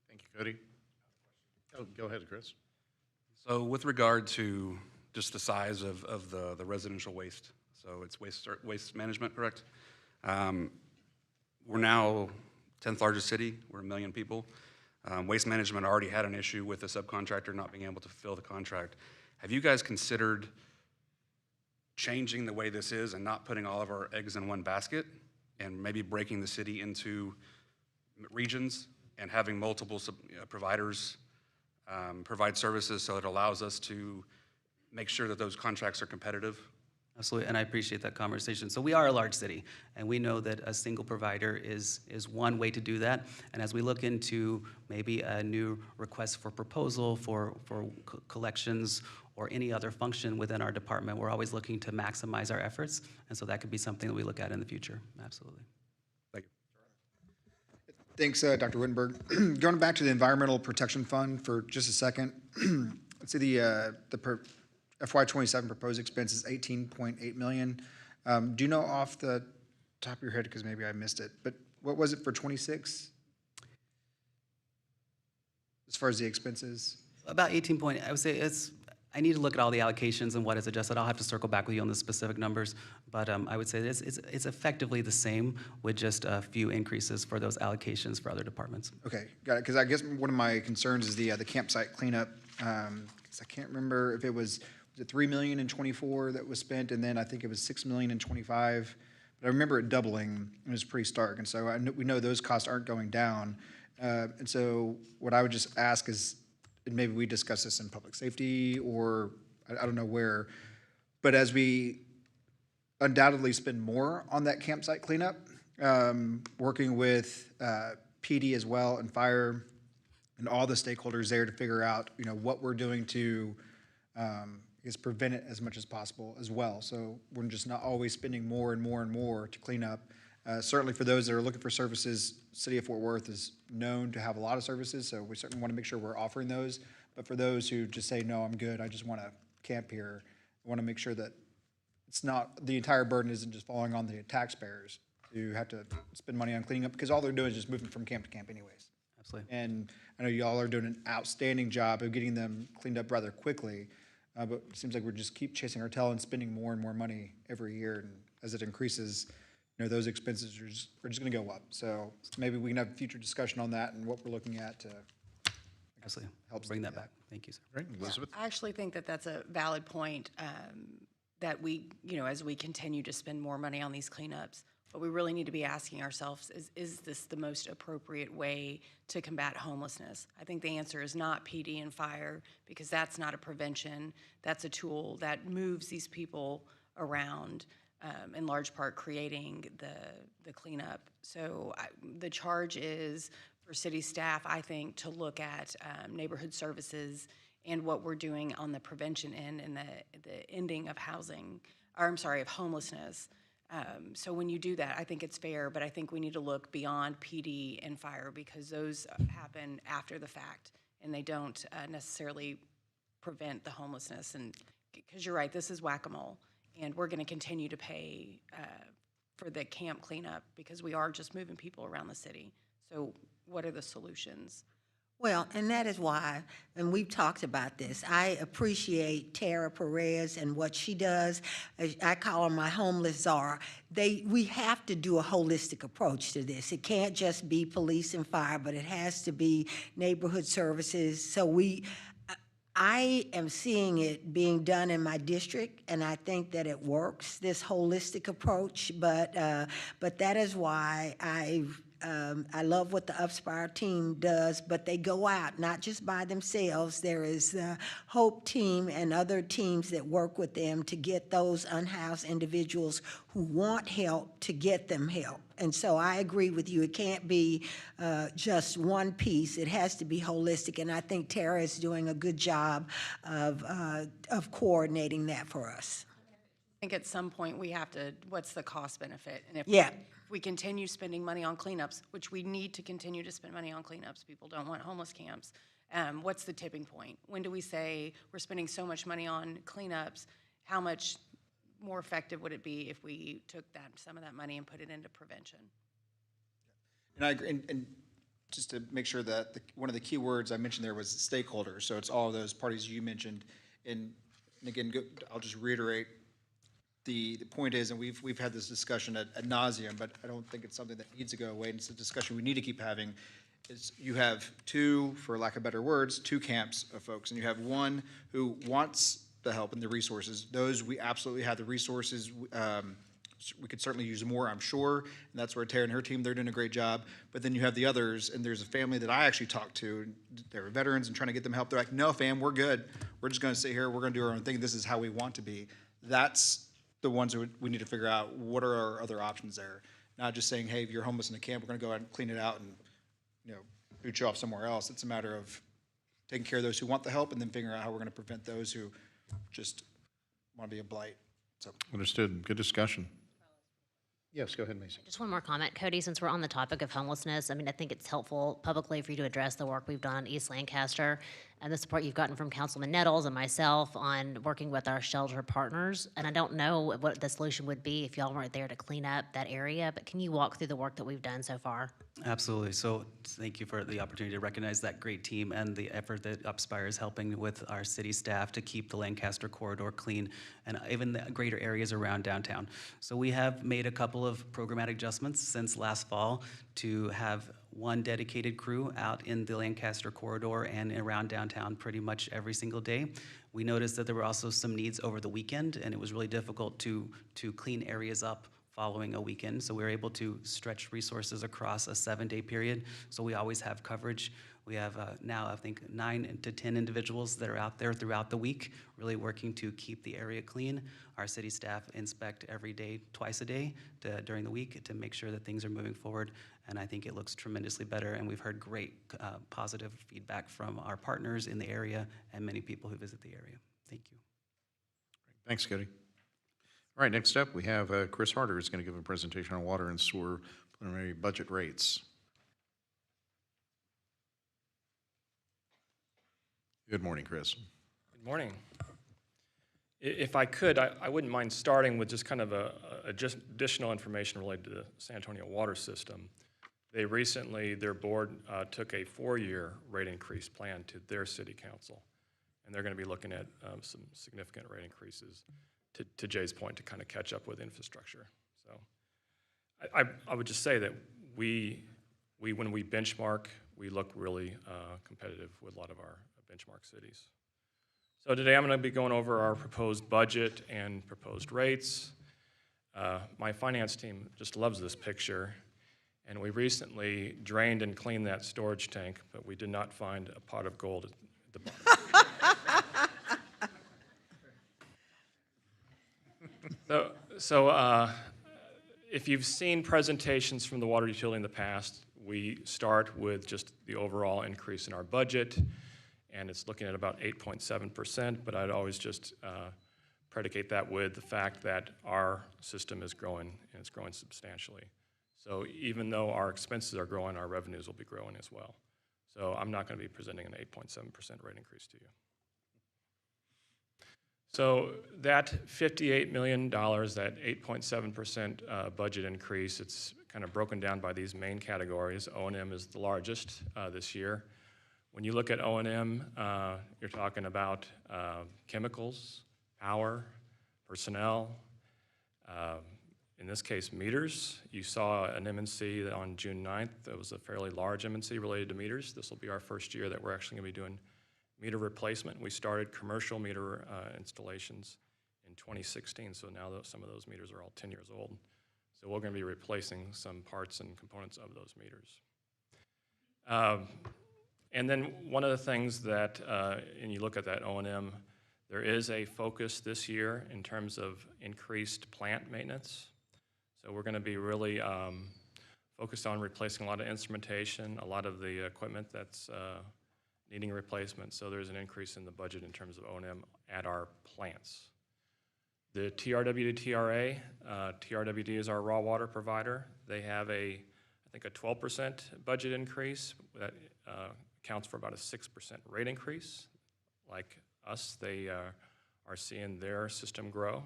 Thank you, Cody. Oh, go ahead, Chris. So with regard to just the size of the residential waste, so it's waste management, correct? We're now 10th largest city. We're 1 million people. Waste management already had an issue with the subcontractor not being able to fulfill the contract. Have you guys considered changing the way this is and not putting all of our eggs in one basket and maybe breaking the city into regions and having multiple providers provide services so it allows us to make sure that those contracts are competitive? Absolutely, and I appreciate that conversation. So we are a large city, and we know that a single provider is one way to do that. And as we look into maybe a new request for proposal for collections or any other function within our department, we're always looking to maximize our efforts, and so that could be something that we look at in the future. Absolutely. Thank you. Thanks, Dr. Wittenberg. Going back to the Environmental Protection Fund for just a second. Let's see, the FY27 proposed expense is $18.8 million. Do you know off the top of your head, because maybe I missed it, but what was it for 26? As far as the expenses? About 18 point, I would say I need to look at all the allocations and what is adjusted. I'll have to circle back with you on the specific numbers, but I would say it's effectively the same with just a few increases for those allocations for other departments. Okay, got it, because I guess one of my concerns is the campsite cleanup. 'Cause I can't remember if it was it $3 million in 24 that was spent, and then I think it was $6 million in 25. But I remember it doubling. It was pretty stark, and so we know those costs aren't going down. And so what I would just ask is, and maybe we discuss this in public safety or I don't know where, but as we undoubtedly spend more on that campsite cleanup, working with PD as well and fire and all the stakeholders there to figure out, what we're doing to prevent it as much as possible as well. So we're just not always spending more and more and more to clean up. Certainly for those that are looking for services, City of Fort Worth is known to have a lot of services, so we certainly want to make sure we're offering those. But for those who just say, no, I'm good, I just want to camp here, I want to make sure that it's not, the entire burden isn't just falling on the taxpayers who have to spend money on cleaning up, because all they're doing is just moving from camp to camp anyways. Absolutely. And I know y'all are doing an outstanding job of getting them cleaned up rather quickly, but it seems like we're just keep chasing our tail and spending more and more money every year, and as it increases, those expenses are just going to go up. So maybe we can have a future discussion on that and what we're looking at to Absolutely. help Bring that back. Thank you, sir. Right, Elizabeth? I actually think that that's a valid point, that we, as we continue to spend more money on these cleanups, but we really need to be asking ourselves, is this the most appropriate way to combat homelessness? I think the answer is not PD and fire, because that's not a prevention. That's a tool that moves these people around, in large part creating the cleanup. So the charge is for city staff, I think, to look at neighborhood services and what we're doing on the prevention end and the ending of of homelessness. So when you do that, I think it's fair, but I think we need to look beyond PD and fire, because those happen after the fact and they don't necessarily prevent the homelessness. And because you're right, this is whack-a-mole, and we're going to continue to pay for the camp cleanup because we are just moving people around the city. So what are the solutions? Well, and that is why, and we've talked about this, I appreciate Tara Perez and what she does. I call her my homeless czar. We have to do a holistic approach to this. It can't just be police and fire, but it has to be neighborhood services. So I am seeing it being done in my district, and I think that it works, this holistic approach. But that is why I love what the Upspire team does, but they go out, not just by themselves. There is the Hope team and other teams that work with them to get those unhoused individuals who want help to get them help. And so I agree with you. It can't be just one piece. It has to be holistic, and I think Tara is doing a good job of coordinating that for us. I think at some point we have to, what's the cost benefit? And if Yeah. we continue spending money on cleanups, which we need to continue to spend money on cleanups, people don't want homeless camps, what's the tipping point? When do we say we're spending so much money on cleanups, how much more effective would it be if we took some of that money and put it into prevention? And I agree, and just to make sure that one of the key words I mentioned there was stakeholders, so it's all of those parties you mentioned. And again, I'll just reiterate, the point is, and we've had this discussion ad nauseum, but I don't think it's something that needs to go away, and it's a discussion we need to keep having, is you have two, for lack of better words, two camps of folks, and you have one who wants the help and the resources. Those, we absolutely have the resources. We could certainly use more, I'm sure, and that's where Tara and her team, they're doing a great job. But then you have the others, and there's a family that I actually talked to, they were veterans and trying to get them help. They're like, no, fam, we're good. We're just gonna sit here, we're gonna do our own thing. This is how we want to be. That's the ones that we need to figure out, what are our other options there? Not just saying, hey, if you're homeless in a camp, we're gonna go out and clean it out and, boot you off somewhere else. It's a matter of taking care of those who want the help and then figuring out how we're gonna prevent those who just wanna be a blight, so. Understood. Good discussion. Yes, go ahead, Macy. Just one more comment, Cody, since we're on the topic of homelessness. I mean, I think it's helpful publicly for you to address the work we've done on East Lancaster and the support you've gotten from Councilman Nettles and myself on working with our shelter partners. And I don't know what the solution would be if y'all weren't there to clean up that area, but can you walk through the work that we've done so far? Absolutely. So thank you for the opportunity to recognize that great team and the effort that Upspire is helping with our city staff to keep the Lancaster corridor clean and even the greater areas around downtown. So we have made a couple of programmatic adjustments since last fall to have one dedicated crew out in the Lancaster corridor and around downtown pretty much every single day. We noticed that there were also some needs over the weekend, and it was really difficult to clean areas up following a weekend. So we were able to stretch resources across a 7-day period. So we always have coverage. We have now, I think, 9 to 10 individuals that are out there throughout the week, really working to keep the area clean. Our city staff inspect every day, twice a day during the week to make sure that things are moving forward. And I think it looks tremendously better. And we've heard great positive feedback from our partners in the area and many people who visit the area. Thank you. Thanks, Cody. All right, next up, we have Chris Harder who's going to give a presentation on water and sewer preliminary budget rates. Good morning, Chris. Good morning. If I could, I wouldn't mind starting with just kind of just additional information related to the San Antonio water system. They recently, their board took a 4-year rate increase plan to their city council, and they're going to be looking at some significant rate increases, to Jay's point, to kind of catch up with infrastructure. So I would just say that we when we benchmark, we look really competitive with a lot of our benchmark cities. So today I'm going to be going over our proposed budget and proposed rates. My finance team just loves this picture, and we recently drained and cleaned that storage tank, but we did not find a pot of gold at the bottom. So if you've seen presentations from the water utility in the past, we start with just the overall increase in our budget, and it's looking at about 8.7%, but I'd always just predicate that with the fact that our system is growing, and it's growing substantially. So even though our expenses are growing, our revenues will be growing as well. So I'm not going to be presenting an 8.7% rate increase to you. So that $58 million, that 8.7% budget increase, it's kind of broken down by these main categories. O&M is the largest this year. When you look at O&M, you're talking about chemicals, power, personnel, in this case, meters. You saw an M&C on June 9th. That was a fairly large M&C related to meters. This will be our first year that we're actually going to be doing meter replacement. We started commercial meter installations in 2016, so now some of those meters are all 10 years old. So we're going to be replacing some parts and components of those meters. And then one of the things that, and you look at that O&M, there is a focus this year in terms of increased plant maintenance. So we're going to be really focused on replacing a lot of instrumentation, a lot of the equipment that's needing replacement. So there's an increase in the budget in terms of O&M at our plants. The TRW to TRA, TRWD is our raw water provider. They have I think a 12% budget increase that accounts for about a 6% rate increase. Like us, they are seeing their system grow.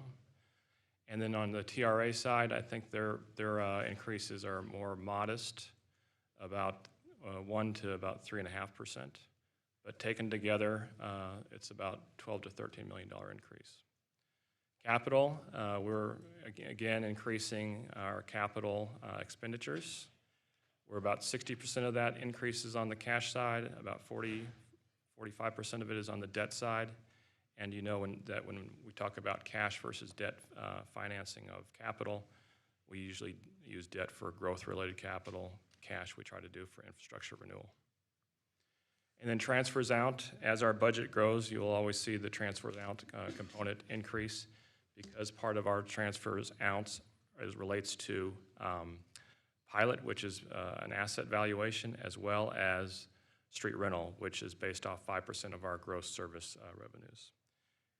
And then on the TRA side, I think their increases are more modest, about 1 to about 3.5%. But taken together, it's about $12 to $13 million increase. Capital, we're again increasing our capital expenditures. We're about 60% of that increases on the cash side, about 45% of it is on the debt side. And you know when we talk about cash versus debt financing of capital, we usually use debt for growth-related capital. Cash we try to do for infrastructure renewal. And then transfers out, as our budget grows, you'll always see the transfers out component increase because part of our transfers out relates to pilot, which is an asset valuation, as well as street rental, which is based off 5% of our gross service revenues.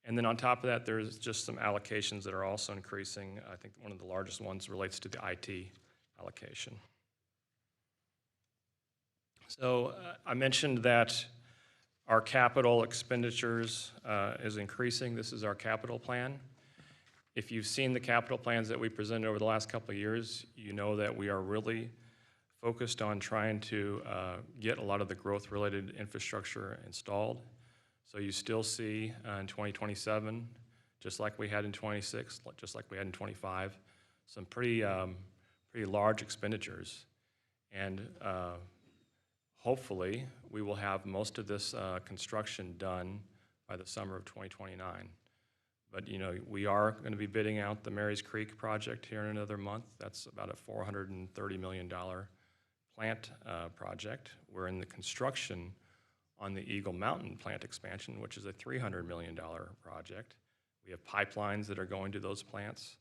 And then on top of that, there's just some allocations that are also increasing. I think one of the largest ones relates to the IT allocation. So I mentioned that our capital expenditures is increasing. This is our capital plan. If you've seen the capital plans that we presented over the last couple of years, you know that we are really focused on trying to get a lot of the growth-related infrastructure installed. So you still see in 2027, just like we had in 26, just like we had in 25, some pretty large expenditures. And hopefully, we will have most of this construction done by the summer of 2029. But you know, we are going to be bidding out the Marys Creek project here in another month. That's about a $430 million plant project. We're in the construction on the Eagle Mountain plant expansion, which is a $300 million project. We have pipelines that are going to those plants.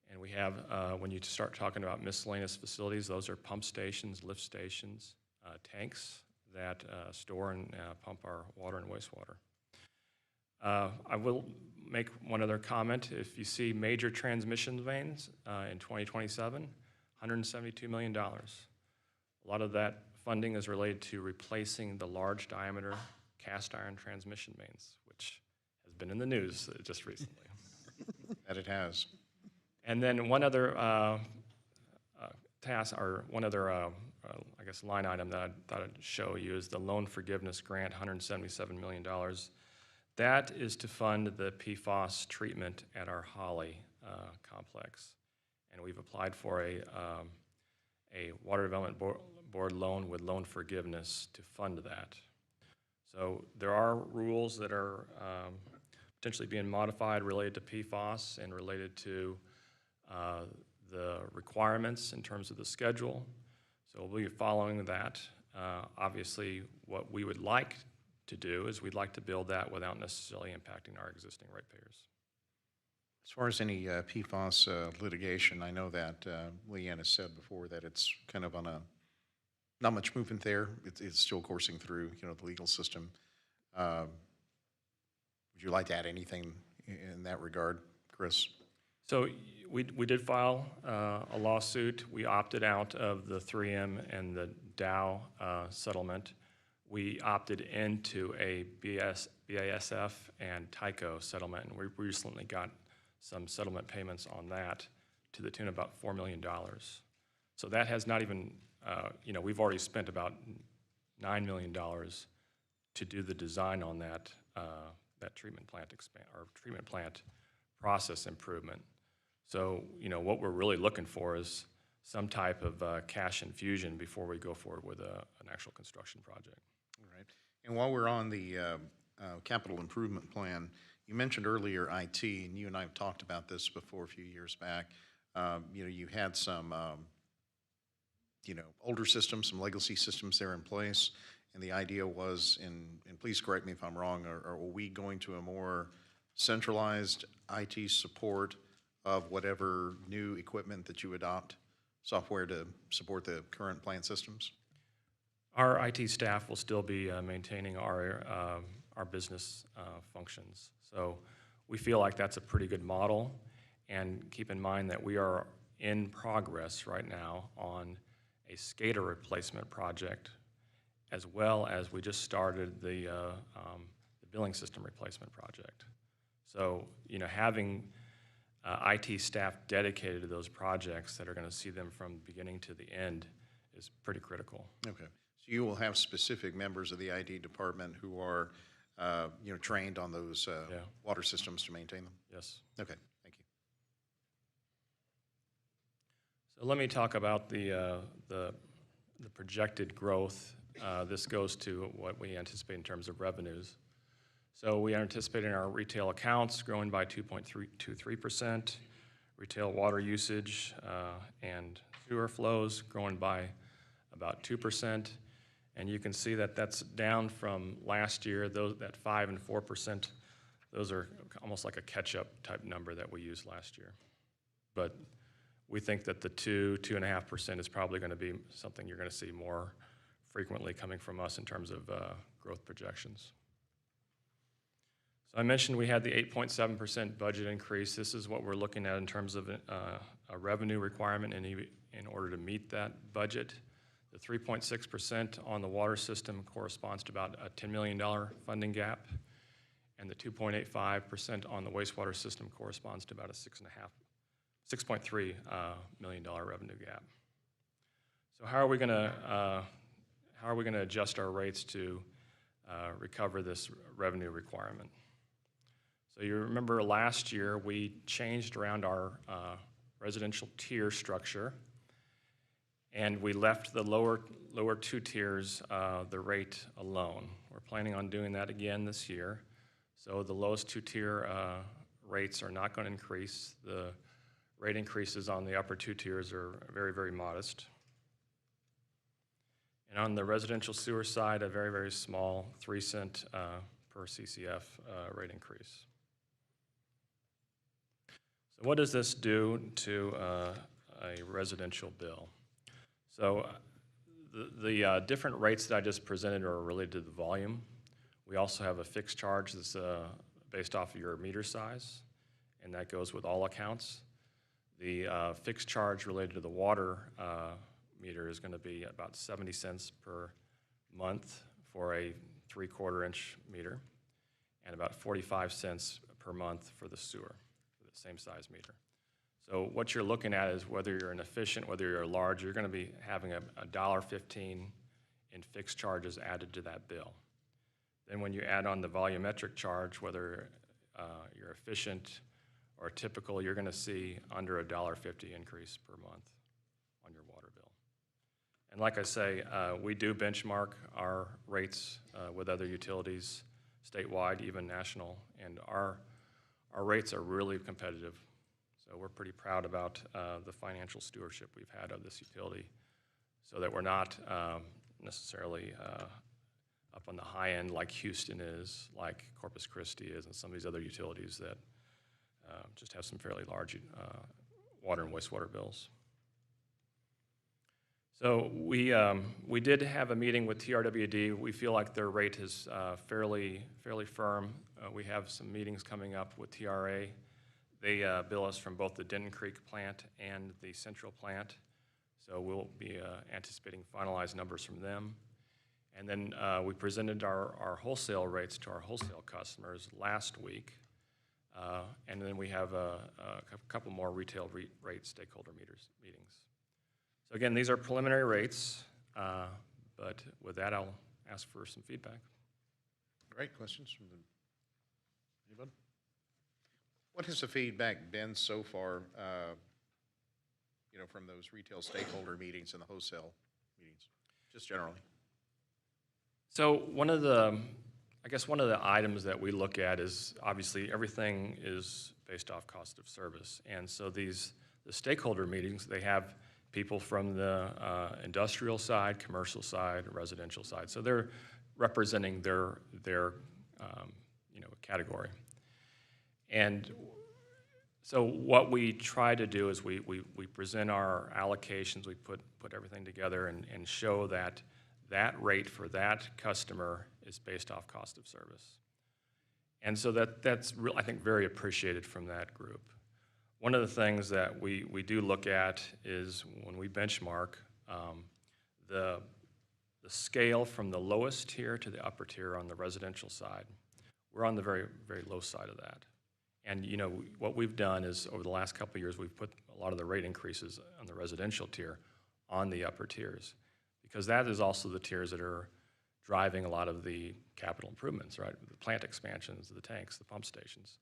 And we have, when you start talking about miscellaneous facilities, those are pump stations, lift stations, tanks that store and pump our water and wastewater. I will make one other comment. If you see major transmission mains in 2027, $172 million. A lot of that funding is related to replacing the large diameter cast iron transmission mains, which has been in the news just recently. That it has. And then one other task, or one other, I guess, line item that I thought I'd show you is the loan forgiveness grant, $177 million. That is to fund the PFAS treatment at our Holly complex. And we've applied for a Water Development Board loan with loan forgiveness to fund that. So there are rules that are potentially being modified related to PFAS and related to the requirements in terms of the schedule. So we'll be following that. Obviously, what we would like to do is we'd like to build that without necessarily impacting our existing ratepayers. As far as any PFAS litigation, I know that Leanne has said before that it's kind of on a, not much movement there. It's still coursing through, you know, the legal system. Would you like to add anything in that regard, Chris? So we did file a lawsuit. We opted out of the 3M and the Dow settlement. We opted into a BASF and Tyco settlement, and we recently got some settlement payments on that to the tune of about $4 million. So that has not even, you know, we've already spent about $9 million to do the design on that, that treatment plant or treatment plant process improvement. So, what we're really looking for is some type of cash infusion before we go forward with an actual construction project. All right. And while we're on the capital improvement plan, you mentioned earlier IT, and you and I have talked about this before a few years back. You had some, older systems, some legacy systems there in place, and the idea was, and please correct me if I'm wrong, are we going to a more centralized IT support of whatever new equipment that you adopt, software to support the current plant systems? Our IT staff will still be maintaining our business functions. So we feel like that's a pretty good model. And keep in mind that we are in progress right now on a SCADA replacement project, as well as we just started the billing system replacement project. So, having IT staff dedicated to those projects that are going to see them from beginning to the end is pretty critical. Okay. So you will have specific members of the IT department who are, trained on those water systems to maintain them? Yes. Okay, thank you. So let me talk about the projected growth. This goes to what we anticipate in terms of revenues. So we are anticipating our retail accounts growing by 2.23%, retail water usage and sewer flows growing by about 2%. And you can see that that's down from last year. That 5% and 4%, those are almost like a catch-up type number that we used last year. But we think that the 2.5% is probably going to be something you're going to see more frequently coming from us in terms of growth projections. So I mentioned we had the 8.7% budget increase. This is what we're looking at in terms of a revenue requirement in order to meet that budget. The 3.6% on the water system corresponds to about a $10 million funding gap, and the 2.85% on the wastewater system corresponds to about a $6.3 million revenue gap. So how are we going to adjust our rates to recover this revenue requirement? So you remember last year we changed around our residential tier structure, and we left the lower two tiers the rate alone. We're planning on doing that again this year. So the lowest two-tier rates are not going to increase. The rate increases on the upper two tiers are very, very modest. And on the residential sewer side, a very, very small 3-cent per CCF rate increase. So what does this do to a residential bill? So the different rates that I just presented are related to the volume. We also have a fixed charge that's based off of your meter size, and that goes with all accounts. The fixed charge related to the water meter is going to be about 70 cents per month for a 3/4-inch meter, and about 45 cents per month for the sewer, for the same size meter. So what you're looking at is whether you're an efficient, whether you're large, you're going to be having a $1.15 in fixed charges added to that bill. Then when you add on the volumetric charge, whether you're efficient or typical, you're going to see under a $1.50 increase per month on your water bill. And like I say, we do benchmark our rates with other utilities statewide, even national, and our rates are really competitive. So we're pretty proud about the financial stewardship we've had of this utility, so that we're not necessarily up on the high end like Houston is, like Corpus Christi is, and some of these other utilities that just have some fairly large water and wastewater bills. So we did have a meeting with TRWD. We feel like their rate is fairly firm. We have some meetings coming up with TRA. They bill us from both the Denton Creek plant and the Central plant. So we'll be anticipating finalized numbers from them. And then we presented our wholesale rates to our wholesale customers last week. And then we have a couple more retail rate stakeholder meetings. So again, these are preliminary rates, but with that, I'll ask for some feedback. All right, questions from anybody? What has the feedback been so far, from those retail stakeholder meetings and the wholesale meetings, just generally? So one of the items that we look at is, obviously, everything is based off cost of service. And so the stakeholder meetings, they have people from the industrial side, commercial side, residential side. So they're representing their category. And so what we try to do is we present our allocations, we put everything together and show that rate for that customer is based off cost of service. And so that's real, I think, very appreciated from that group. One of the things that we do look at is when we benchmark the scale from the lowest tier to the upper tier on the residential side. We're on the very, very low side of that. And what we've done is over the last couple of years, we've put a lot of the rate increases on the residential tier on the upper tiers, because that is also the tiers that are driving a lot of the capital improvements, right? The plant expansions, the tanks, the pump stations.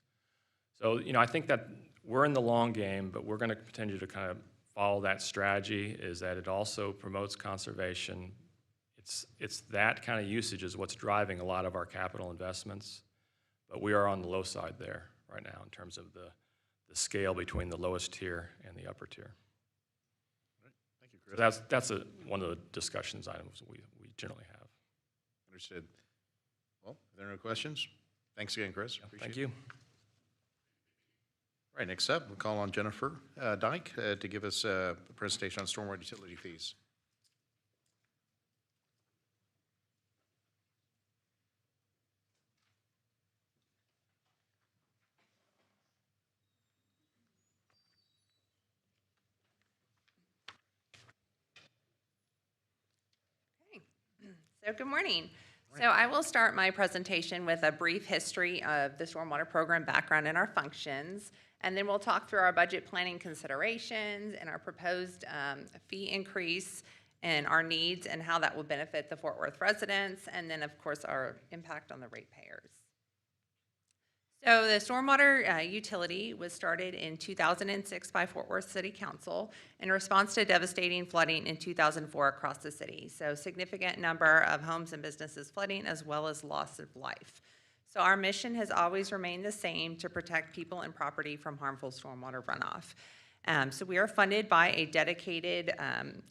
So, I think that we're in the long game, but we're going to continue to kind of follow that strategy, is that it also promotes conservation. It's that kind of usage is what's driving a lot of our capital investments, but we are on the low side there right now in terms of the scale between the lowest tier and the upper tier. Thank you, So Chris. that's one of the discussions items we generally have. Understood. Well, if there are no questions, thanks again, Chris. Appreciate Thank it. you. All right, next up, we'll call on Jennifer Dyke to give us a presentation on stormwater utility fees. So good morning. So I will start my presentation with a brief history of the stormwater program background and our functions, and then we'll talk through our budget planning considerations and our proposed fee increase and our needs and how that will benefit the Fort Worth residents, and then of course our impact on the ratepayers. So the stormwater utility was started in 2006 by Fort Worth City Council in response to devastating flooding in 2004 across the city. So significant number of homes and businesses flooding, as well as loss of life. So our mission has always remained the same: to protect people and property from harmful stormwater runoff. So we are funded by a dedicated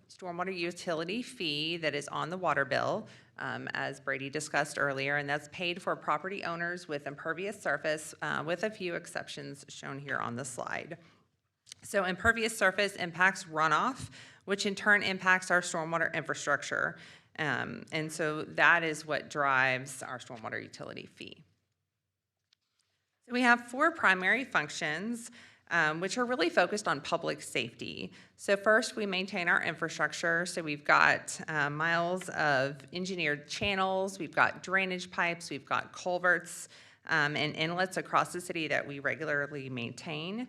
stormwater utility fee that is on the water bill, as Brady discussed earlier, and that's paid for property owners with impervious surface, with a few exceptions shown here on the slide. So impervious surface impacts runoff, which in turn impacts our stormwater infrastructure. And so that is what drives our stormwater utility fee. So we have four primary functions, which are really focused on public safety. So first, we maintain our infrastructure. So we've got miles of engineered channels, we've got drainage pipes, we've got culverts and inlets across the city that we regularly maintain.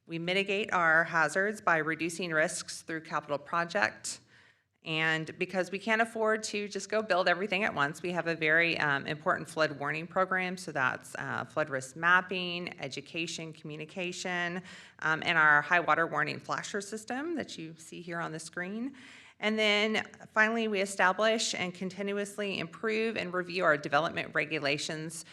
We mitigate our hazards by reducing risks through capital project. And because we can't afford to just go build everything at once, we have a very important flood warning program. So that's flood risk mapping, education, communication, and our high water warning flasher system that you see here on the screen. And then finally, we establish and continuously improve and review our development regulations,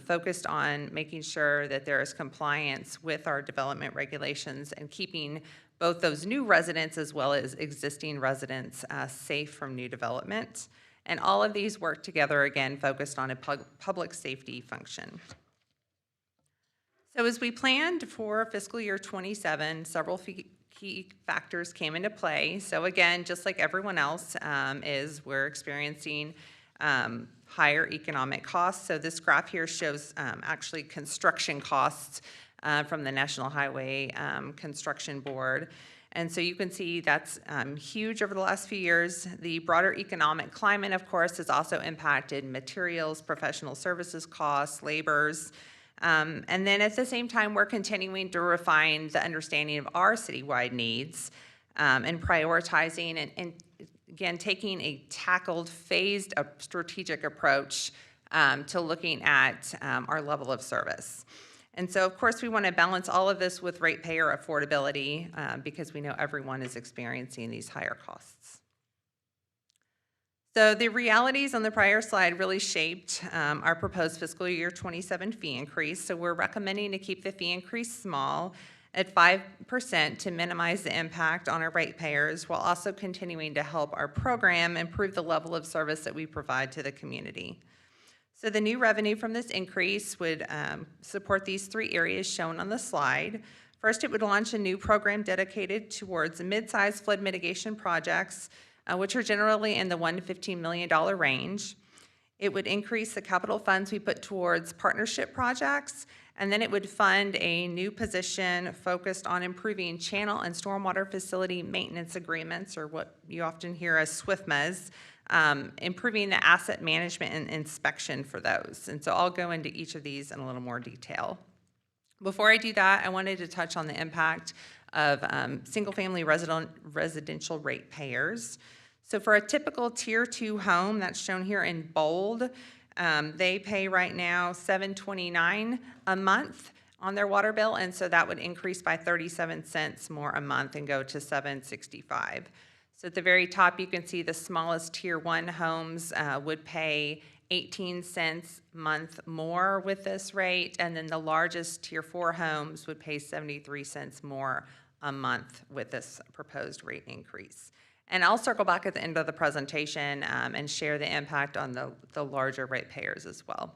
focused on making sure that there is compliance with our development regulations and keeping both those new residents as well as existing residents safe from new development. And all of these work together, again, focused on a public safety function. So as we planned for fiscal year 27, several key factors came into play. So again, just like everyone else, we're experiencing higher economic costs. So this graph here shows actually construction costs from the National Highway Construction Board. And so you can see that's huge over the last few years. The broader economic climate, of course, has also impacted materials, professional services costs, labors. And then at the same time, we're continuing to refine the understanding of our citywide needs and prioritizing and again, taking a tackled, phased strategic approach to looking at our level of service. And so, of course, we want to balance all of this with ratepayer affordability because we know everyone is experiencing these higher costs. So the realities on the prior slide really shaped our proposed fiscal year 27 fee increase. So we're recommending to keep the fee increase small at 5% to minimize the impact on our ratepayers while also continuing to help our program improve the level of service that we provide to the community. So the new revenue from this increase would support these three areas shown on the slide. First, it would launch a new program dedicated towards mid-sized flood mitigation projects, which are generally in the $1 to $15 million range. It would increase the capital funds we put towards partnership projects, and then it would fund a new position focused on improving channel and stormwater facility maintenance agreements, or what you often hear as SWFMAs, improving the asset management and inspection for those. And so I'll go into each of these in a little more detail. Before I do that, I wanted to touch on the impact of single-family residential ratepayers. So for a typical Tier 2 home, that's shown here in bold, they pay right now $7.29 a month on their water bill, and so that would increase by 37 cents more a month and go to $7.65. So at the very top, you can see the smallest Tier 1 homes would pay 18 cents a month more with this rate, and then the largest Tier 4 homes would pay 73 cents more a month with this proposed rate increase. And I'll circle back at the end of the presentation and share the impact on the larger ratepayers as well.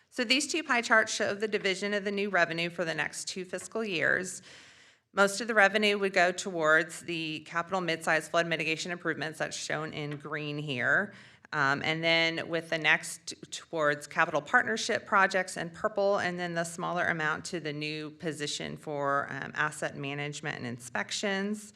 So these two pie charts show the division of the new revenue for the next 2 fiscal years. Most of the revenue would go towards the capital mid-sized flood mitigation improvements that's shown in green here. And then with the next towards capital partnership projects in purple, and then the smaller amount to the new position for asset management and inspections.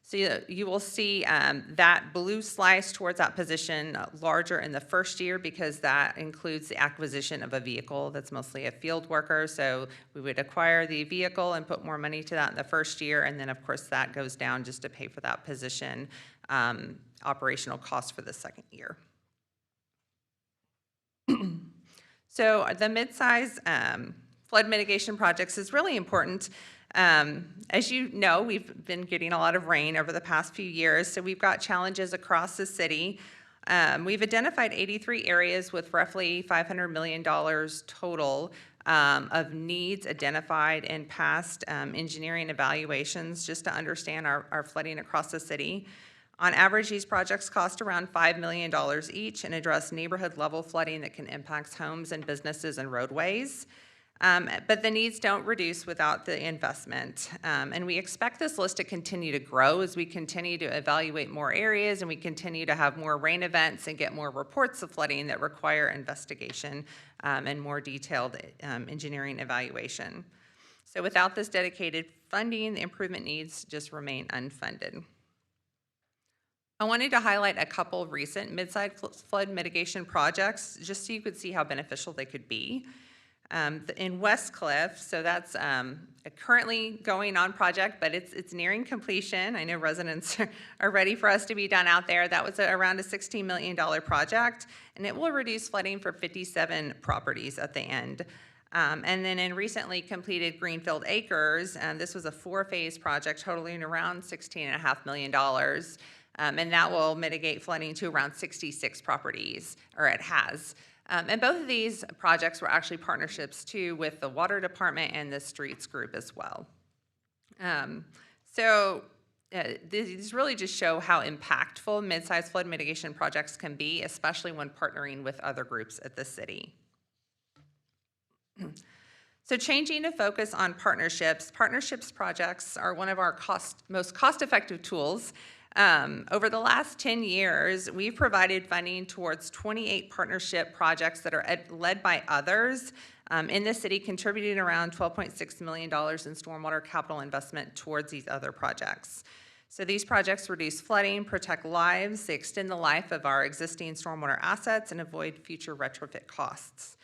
So you will see that blue slice towards that position larger in the first year because that includes the acquisition of a vehicle that's mostly a field worker. So we would acquire the vehicle and put more money to that in the first year, and then of course that goes down just to pay for that position operational costs for the second year. So the mid-size flood mitigation projects is really important. As you know, we've been getting a lot of rain over the past few years, so we've got challenges across the city. We've identified 83 areas with roughly $500 million total of needs identified in past engineering evaluations just to understand our flooding across the city. On average, these projects cost around $5 million each and address neighborhood-level flooding that can impact homes and businesses and roadways. But the needs don't reduce without the investment. And we expect this list to continue to grow as we continue to evaluate more areas and we continue to have more rain events and get more reports of flooding that require investigation and more detailed engineering evaluation. So without this dedicated funding, the improvement needs just remain unfunded. I wanted to highlight a couple of recent mid-sized flood mitigation projects just so you could see how beneficial they could be. In Westcliff, so that's a currently going on project, but it's nearing completion. I know residents are ready for us to be done out there. That was around a $16 million project, and it will reduce flooding for 57 properties at the end. And then in recently completed Greenfield Acres, this was a 4-phase project totaling around $16.5 million. And that will mitigate flooding to around 66 properties, or it has. And both of these projects were actually partnerships too with the water department and the streets group as well. These really just show how impactful mid-sized flood mitigation projects can be, especially when partnering with other groups at the city. So changing to focus on partnerships projects are one of our most cost-effective tools. Over the last 10 years, we've provided funding towards 28 partnership projects that are led by others in the city, contributing around $12.6 million in stormwater capital investment towards these other projects. So these projects reduce flooding, protect lives, they extend the life of our existing stormwater assets, and avoid future retrofit costs.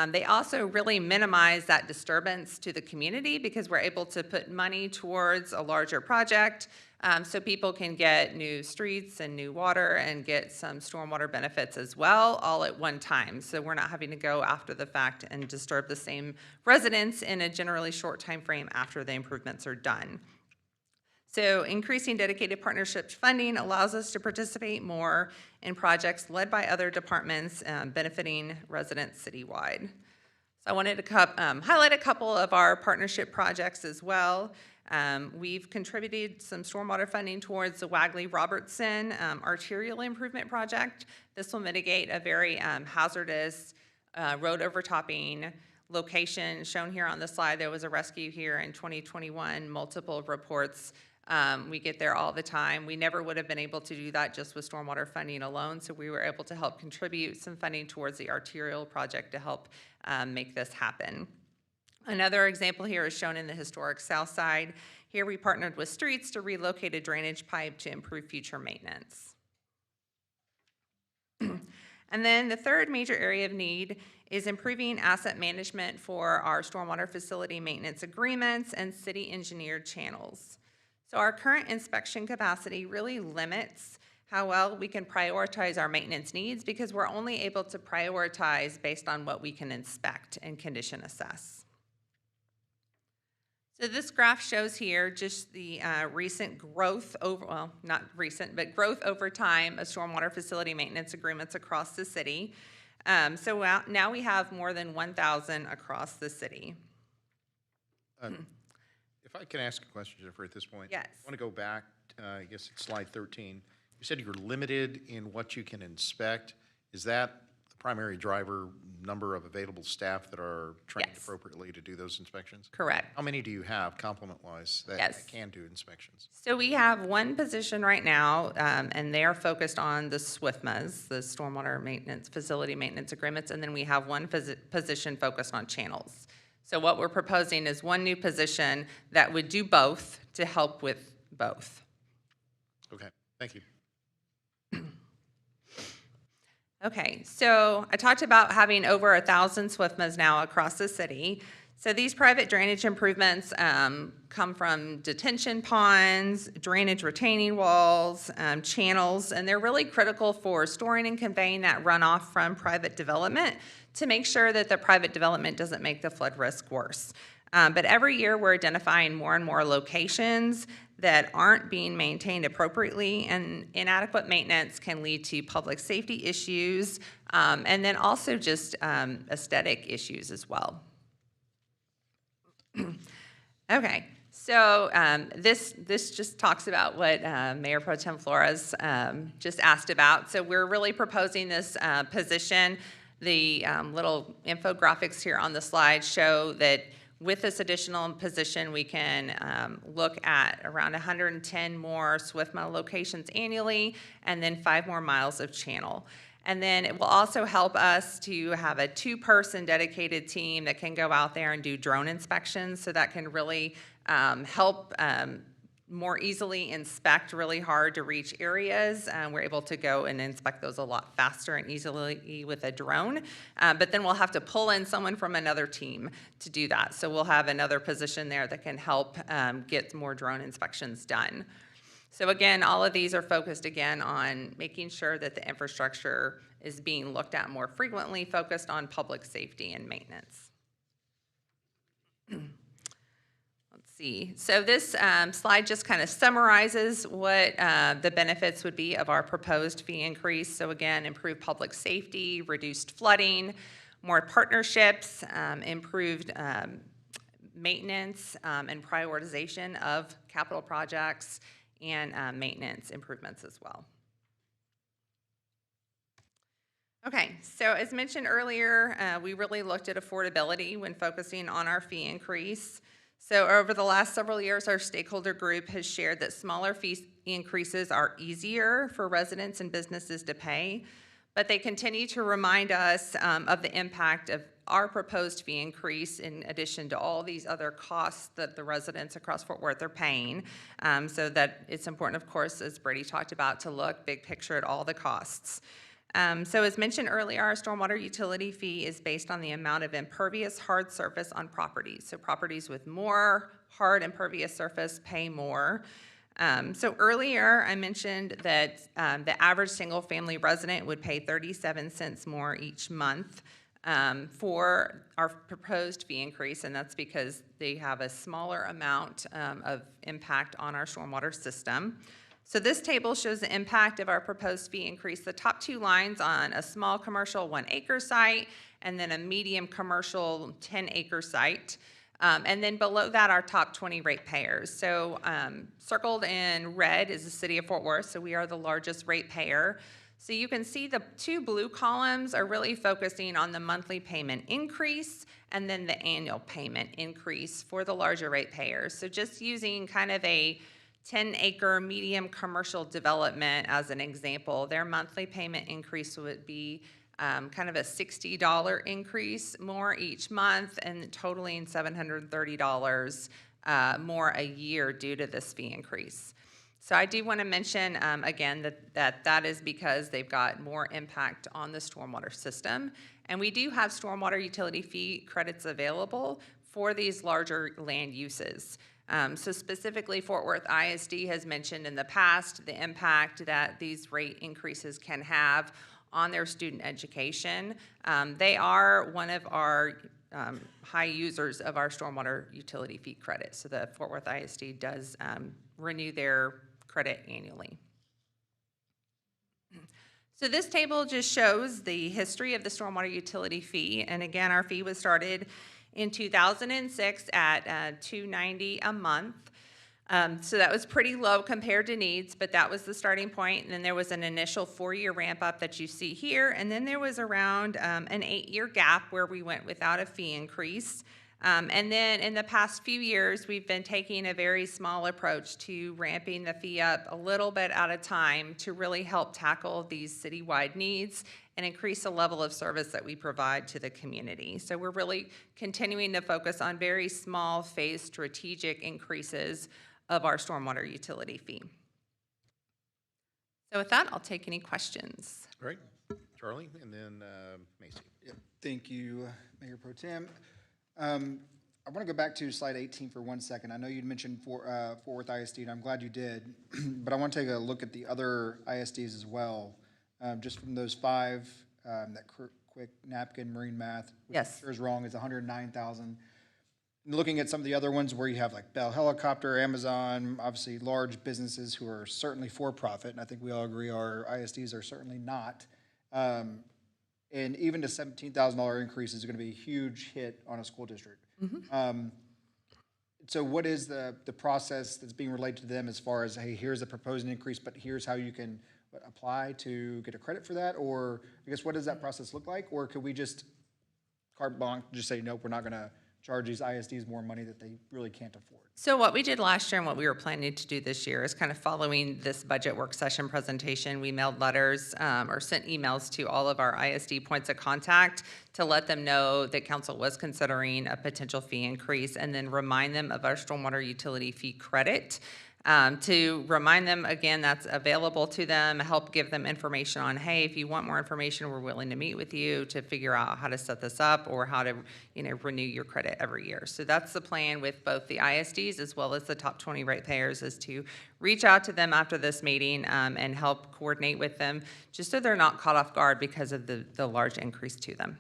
They also really minimize that disturbance to the community because we're able to put money towards a larger project so people can get new streets and new water and get some stormwater benefits as well, all at one time. So we're not having to go after the fact and disturb the same residents in a generally short time frame after the improvements are done. So increasing dedicated partnerships funding allows us to participate more in projects led by other departments benefiting residents citywide. So I wanted to highlight a couple of our partnership projects as well. We've contributed some stormwater funding towards the Wagley-Robertson arterial improvement project. This will mitigate a very hazardous road overtopping location shown here on the slide. There was a rescue here in 2021, multiple reports. We get there all the time. We never would have been able to do that just with stormwater funding alone, so we were able to help contribute some funding towards the arterial project to help make this happen. Another example here is shown in the historic South Side. Here we partnered with Streets to relocate a drainage pipe to improve future maintenance. And then the third major area of need is improving asset management for our stormwater facility maintenance agreements and city engineered channels. So our current inspection capacity really limits how well we can prioritize our maintenance needs because we're only able to prioritize based on what we can inspect and condition assess. So this graph shows here just the recent growth not recent, but growth over time of stormwater facility maintenance agreements across the city. So now we have more than 1,000 across the city. If I can ask a question, Jennifer, at this point. Yes. I want to go back, I guess it's slide 13. You said you're limited in what you can inspect. Is that the primary driver, number of available staff that are trained Yes. appropriately to do those inspections? Correct. How many do you have, complement-wise, that Yes. can do inspections? So we have one position right now, and they are focused on the SWFMAs, the Stormwater Maintenance Facility Maintenance Agreements, and then we have one position focused on channels. So what we're proposing is one new position that would do both to help with both. Okay, thank you. Okay, so I talked about having over 1,000 SWFMAs now across the city. So these private drainage improvements come from detention ponds, drainage retaining walls, channels, and they're really critical for storing and conveying that runoff from private development to make sure that the private development doesn't make the flood risk worse. But every year we're identifying more and more locations that aren't being maintained appropriately, and inadequate maintenance can lead to public safety issues and then also just aesthetic issues as well. Okay, so this just talks about what Mayor Pro Tem Flores just asked about. So we're really proposing this position. The little infographics here on the slide show that with this additional position, we can look at around 110 more SWFMA locations annually, and then 5 more miles of channel. And then it will also help us to have a 2-person dedicated team that can go out there and do drone inspections, so that can really help more easily inspect really hard to reach areas. We're able to go and inspect those a lot faster and easily with a drone. But then we'll have to pull in someone from another team to do that. So we'll have another position there that can help get more drone inspections done. So again, all of these are focused again on making sure that the infrastructure is being looked at more frequently, focused on public safety and maintenance. See. So this slide just kind of summarizes what the benefits would be of our proposed fee increase. So again, improved public safety, reduced flooding, more partnerships, improved maintenance and prioritization of capital projects, and maintenance improvements as well. Okay, so as mentioned earlier, we really looked at affordability when focusing on our fee increase. So over the last several years, our stakeholder group has shared that smaller fee increases are easier for residents and businesses to pay, but they continue to remind us of the impact of our proposed fee increase in addition to all these other costs that the residents across Fort Worth are paying. So that it's important, of course, as Brady talked about, to look big picture at all the costs. So as mentioned earlier, our stormwater utility fee is based on the amount of impervious hard surface on properties. So properties with more hard impervious surface pay more. So earlier, I mentioned that the average single-family resident would pay 37 cents more each month for our proposed fee increase, and that's because they have a smaller amount of impact on our stormwater system. So this table shows the impact of our proposed fee increase. The top two lines on a small commercial 1 acre site and then a medium commercial 10 acre site. And then below that, our top 20 ratepayers. So circled in red is the city of Fort Worth, so we are the largest ratepayer. So you can see the two blue columns are really focusing on the monthly payment increase and then the annual payment increase for the larger ratepayers. So just using kind of a 10-acre medium commercial development as an example, their monthly payment increase would be kind of a $60 increase more each month and totaling $730 more a year due to this fee increase. So I do want to mention, again, that is because they've got more impact on the stormwater system. And we do have stormwater utility fee credits available for these larger land uses. So specifically, Fort Worth ISD has mentioned in the past the impact that these rate increases can have on their student education. They are one of our high users of our stormwater utility fee credit. So the Fort Worth ISD does renew their credit annually. So this table just shows the history of the stormwater utility fee. And again, our fee was started in 2006 at $290 a month. So that was pretty low compared to needs, but that was the starting point. And then there was an initial 4-year ramp up that you see here. And then there was around an 8-year gap where we went without a fee increase. And then in the past few years, we've been taking a very small approach to ramping the fee up a little bit at a time to really help tackle these citywide needs and increase the level of service that we provide to the community. So we're really continuing to focus on very small phased strategic increases of our stormwater utility fee. So with that, I'll take any questions. Great. Charlie, and then Macy. Thank you, Mayor Pro Tem. I want to go back to slide 18 for 1 second. I know you'd mentioned Fort Worth ISD, and I'm glad you did, but I want to take a look at the other ISDs as well. Just from those 5, that quick napkin marine math, which Yes. I'm sure is wrong, is 109,000. Looking at some of the other ones where you have like Bell Helicopter, Amazon, obviously large businesses who are certainly for profit, and I think we all agree our ISDs are certainly not. And even the $17,000 increase is going to be a huge hit on a school district. So what is the process that's being relayed to them as far as, hey, here's a proposed increase, but here's how you can apply to get a credit for that? Or I guess what does that process look like? Or could we just carte blanche, just say, nope, we're not going to charge these ISDs more money that they really can't afford? So what we did last year and what we were planning to do this year is kind of following this budget work session presentation, we mailed letters or sent emails to all of our ISD points of contact to let them know that council was considering a potential fee increase and then remind them of our stormwater utility fee credit. To remind them, again, that's available to them, help give them information on, hey, if you want more information, we're willing to meet with you to figure out how to set this up or how to, renew your credit every year. So that's the plan with both the ISDs as well as the top 20 ratepayers, is to reach out to them after this meeting and help coordinate with them just so they're not caught off guard because of the large increase to them.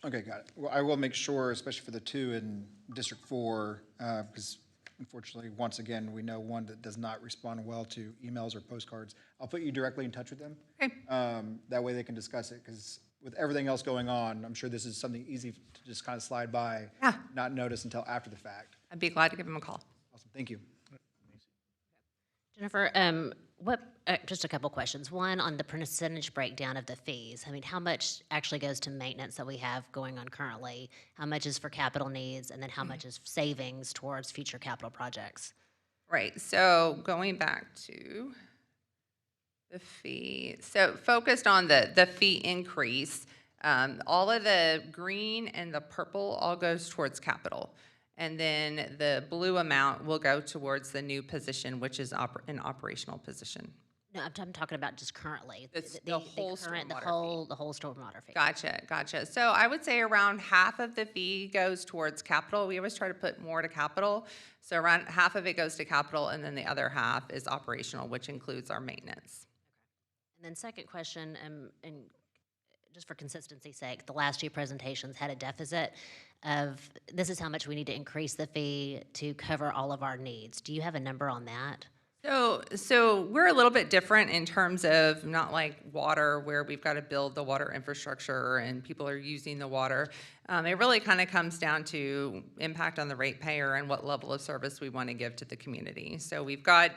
Okay, got it. Well, I will make sure, especially for the 2 in District 4, because unfortunately, once again, we know one that does not respond well to emails or postcards. I'll put you directly in touch with them. Okay. That way they can discuss it, because with everything else going on, I'm sure this is something easy to just kind of slide by, Yeah. not notice until after the fact. I'd be glad to give them a call. Awesome, thank you. Jennifer, just a couple questions. One, on the percentage breakdown of the fees. I mean, how much actually goes to maintenance that we have going on currently? How much is for capital needs? And then how much is savings towards future capital projects? Right, so going back to the fee, so focused on the fee increase, all of the green and the purple all goes towards capital. And then the blue amount will go towards the new position, which is an operational position. No, I'm talking about just currently. It's the whole stormwater fee. The whole stormwater fee. Gotcha, gotcha. So I would say around half of the fee goes towards capital. We always try to put more to capital. So around half of it goes to capital, and then the other half is operational, which includes our maintenance. And then second question, and just for consistency's sake, the last two presentations had a deficit of, this is how much we need to increase the fee to cover all of our needs. Do you have a number on that? So we're a little bit different in terms of not like water where we've got to build the water infrastructure and people are using the water. It really kind of comes down to impact on the ratepayer and what level of service we want to give to the community. So we've got,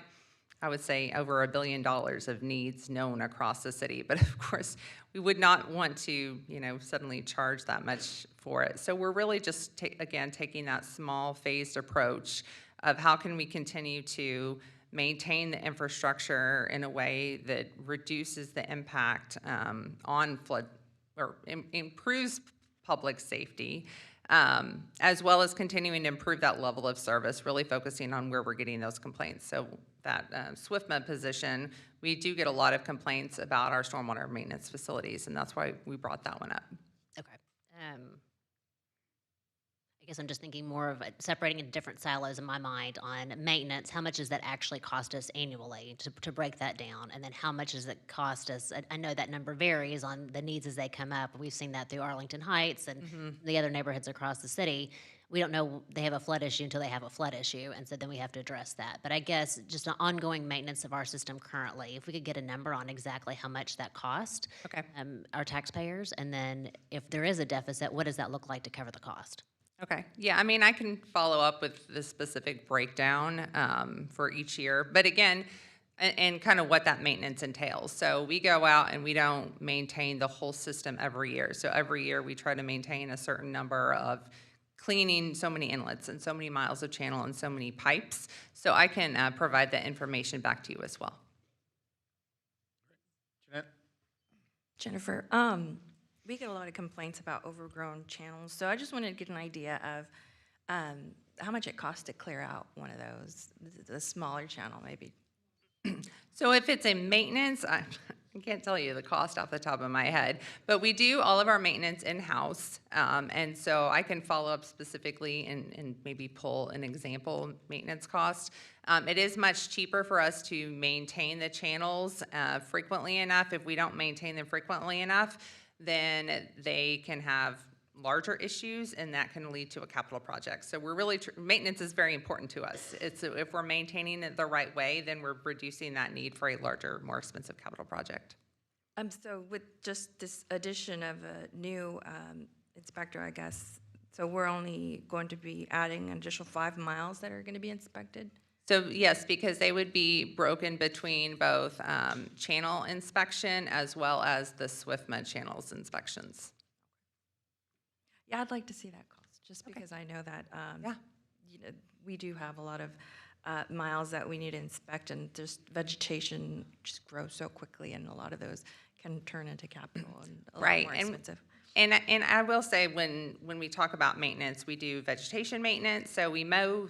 I would say, over $1 billion of needs known across the city. But of course, we would not want to, suddenly charge that much for it. So we're really just, again, taking that small phased approach of how can we continue to maintain the infrastructure in a way that reduces the impact on flood or improves public safety, as well as continuing to improve that level of service, really focusing on where we're getting those complaints. So that SWIFMA position, we do get a lot of complaints about our stormwater maintenance facilities, and that's why we brought that one up. Okay. I guess I'm just thinking more of separating into different silos in my mind on maintenance. How much does that actually cost us annually to break that down? And then how much does it cost us? I know that number varies on the needs as they come up. We've seen that through Arlington Heights and the other neighborhoods across the city. We don't know they have a flood issue until they have a flood issue, and so then we have to address that. But I guess just an ongoing maintenance of our system currently, if we could get a number on exactly how much that cost our taxpayers, and then if there is a deficit, what does that look like to cover the cost? Okay, yeah, I mean, I can follow up with the specific breakdown for each year, but again, and kind of what that maintenance entails. So we go out and we don't maintain the whole system every year. So every year we try to maintain a certain number of cleaning so many inlets and so many miles of channel and so many pipes. So I can provide that information back to you as well. Jeanette? Jennifer, we get a lot of complaints about overgrown channels, so I just wanted to get an idea of how much it costs to clear out one of those, the smaller channel maybe. So if it's a maintenance, I can't tell you the cost off the top of my head, but we do all of our maintenance in-house, and so I can follow up specifically and maybe pull an example maintenance cost. It is much cheaper for us to maintain the channels frequently enough. If we don't maintain them frequently enough, then they can have larger issues, and that can lead to a capital project. So we're really, maintenance is very important to us. If we're maintaining it the right way, then we're reducing that need for a larger, more expensive capital project. So with just this addition of a new inspector, I guess, so we're only going to be adding an additional 5 miles that are going to be inspected? So yes, because they would be broken between both channel inspection as well as the SWIFMA channels inspections. Yeah, I'd like to see that cost, just because I know that we do have a lot of miles that we need to inspect, and just vegetation just grows so quickly, and a lot of those can turn into capital and a lot more expensive. And I will say, when we talk about maintenance, we do vegetation maintenance. So we mow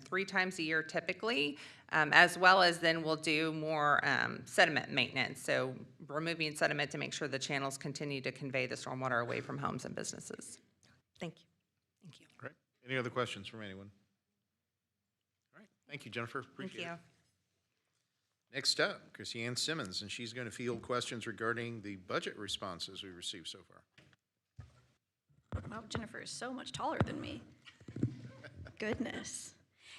3 times a year typically, as well as then we'll do more sediment maintenance. So removing sediment to make sure the channels continue to convey the stormwater away from homes and businesses. Thank you. Thank you. All right. Any other questions from anyone? All right. Thank you, Jennifer. Appreciate it. Next up, Chrissy Ann Simmons, and she's going to field questions regarding the budget responses we received so far. Wow, Jennifer is so much taller than me. Goodness.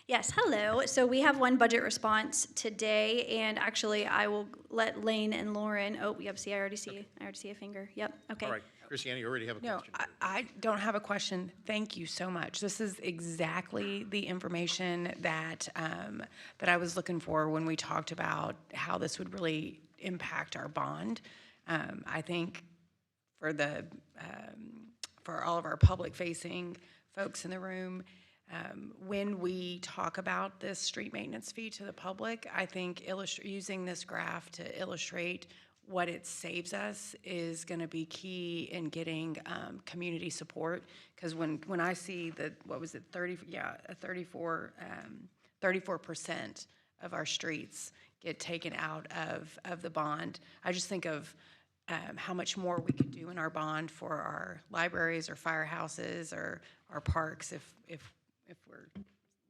Yes, hello. So we have one budget response today, and actually I will let Lane and Lauren, oh, yep, see, I already see a finger. Yep, okay. All right. Christiane, you already have a No, question. I don't have a question. Thank you so much. This is exactly the information that that I was looking for when we talked about how this would really impact our bond. I think for the for all of our public-facing folks in the room, when we talk about this street maintenance fee to the public, I think using this graph to illustrate what it saves us is going to be key in getting community support. Because when I see that, what was it, 34% of our streets get taken out of the bond. I just think of how much more we could do in our bond for our libraries or firehouses or our parks if we're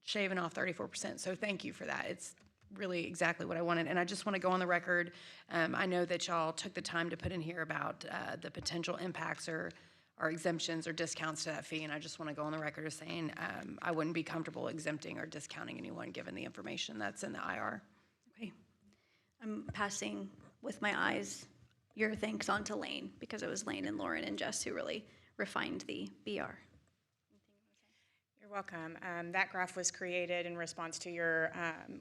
shaving off 34%. So thank you for that. It's really exactly what I wanted. And I just want to go on the record. I know that y'all took the time to put in here about the potential impacts or exemptions or discounts to that fee. And I just want to go on the record as saying I wouldn't be comfortable exempting or discounting anyone given the information that's in the IR. Okay. I'm passing with my eyes your thanks on to Lane, because it was Lane and Lauren and Jess who really refined the BR. You're welcome. That graph was created in response to your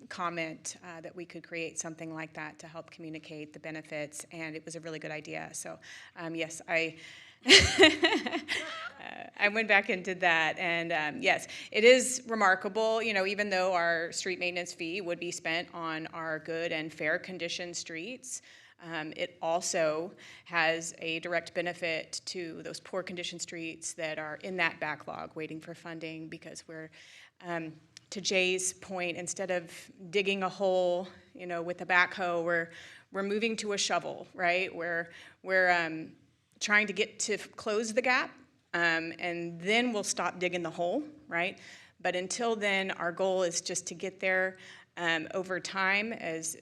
comment that we could create something like that to help communicate the benefits, and it was a really good idea. So, yes, I went back and did that, and yes, it is remarkable. You know, even though our street maintenance fee would be spent on our good and fair condition streets, it also has a direct benefit to those poor condition streets that are in that backlog waiting for funding, because we're, to Jay's point, instead of digging a hole, you know, with a backhoe, we're moving to a shovel, right? We're trying to get to close the gap, and then we'll stop digging the hole, right? But until then, our goal is just to get there over time as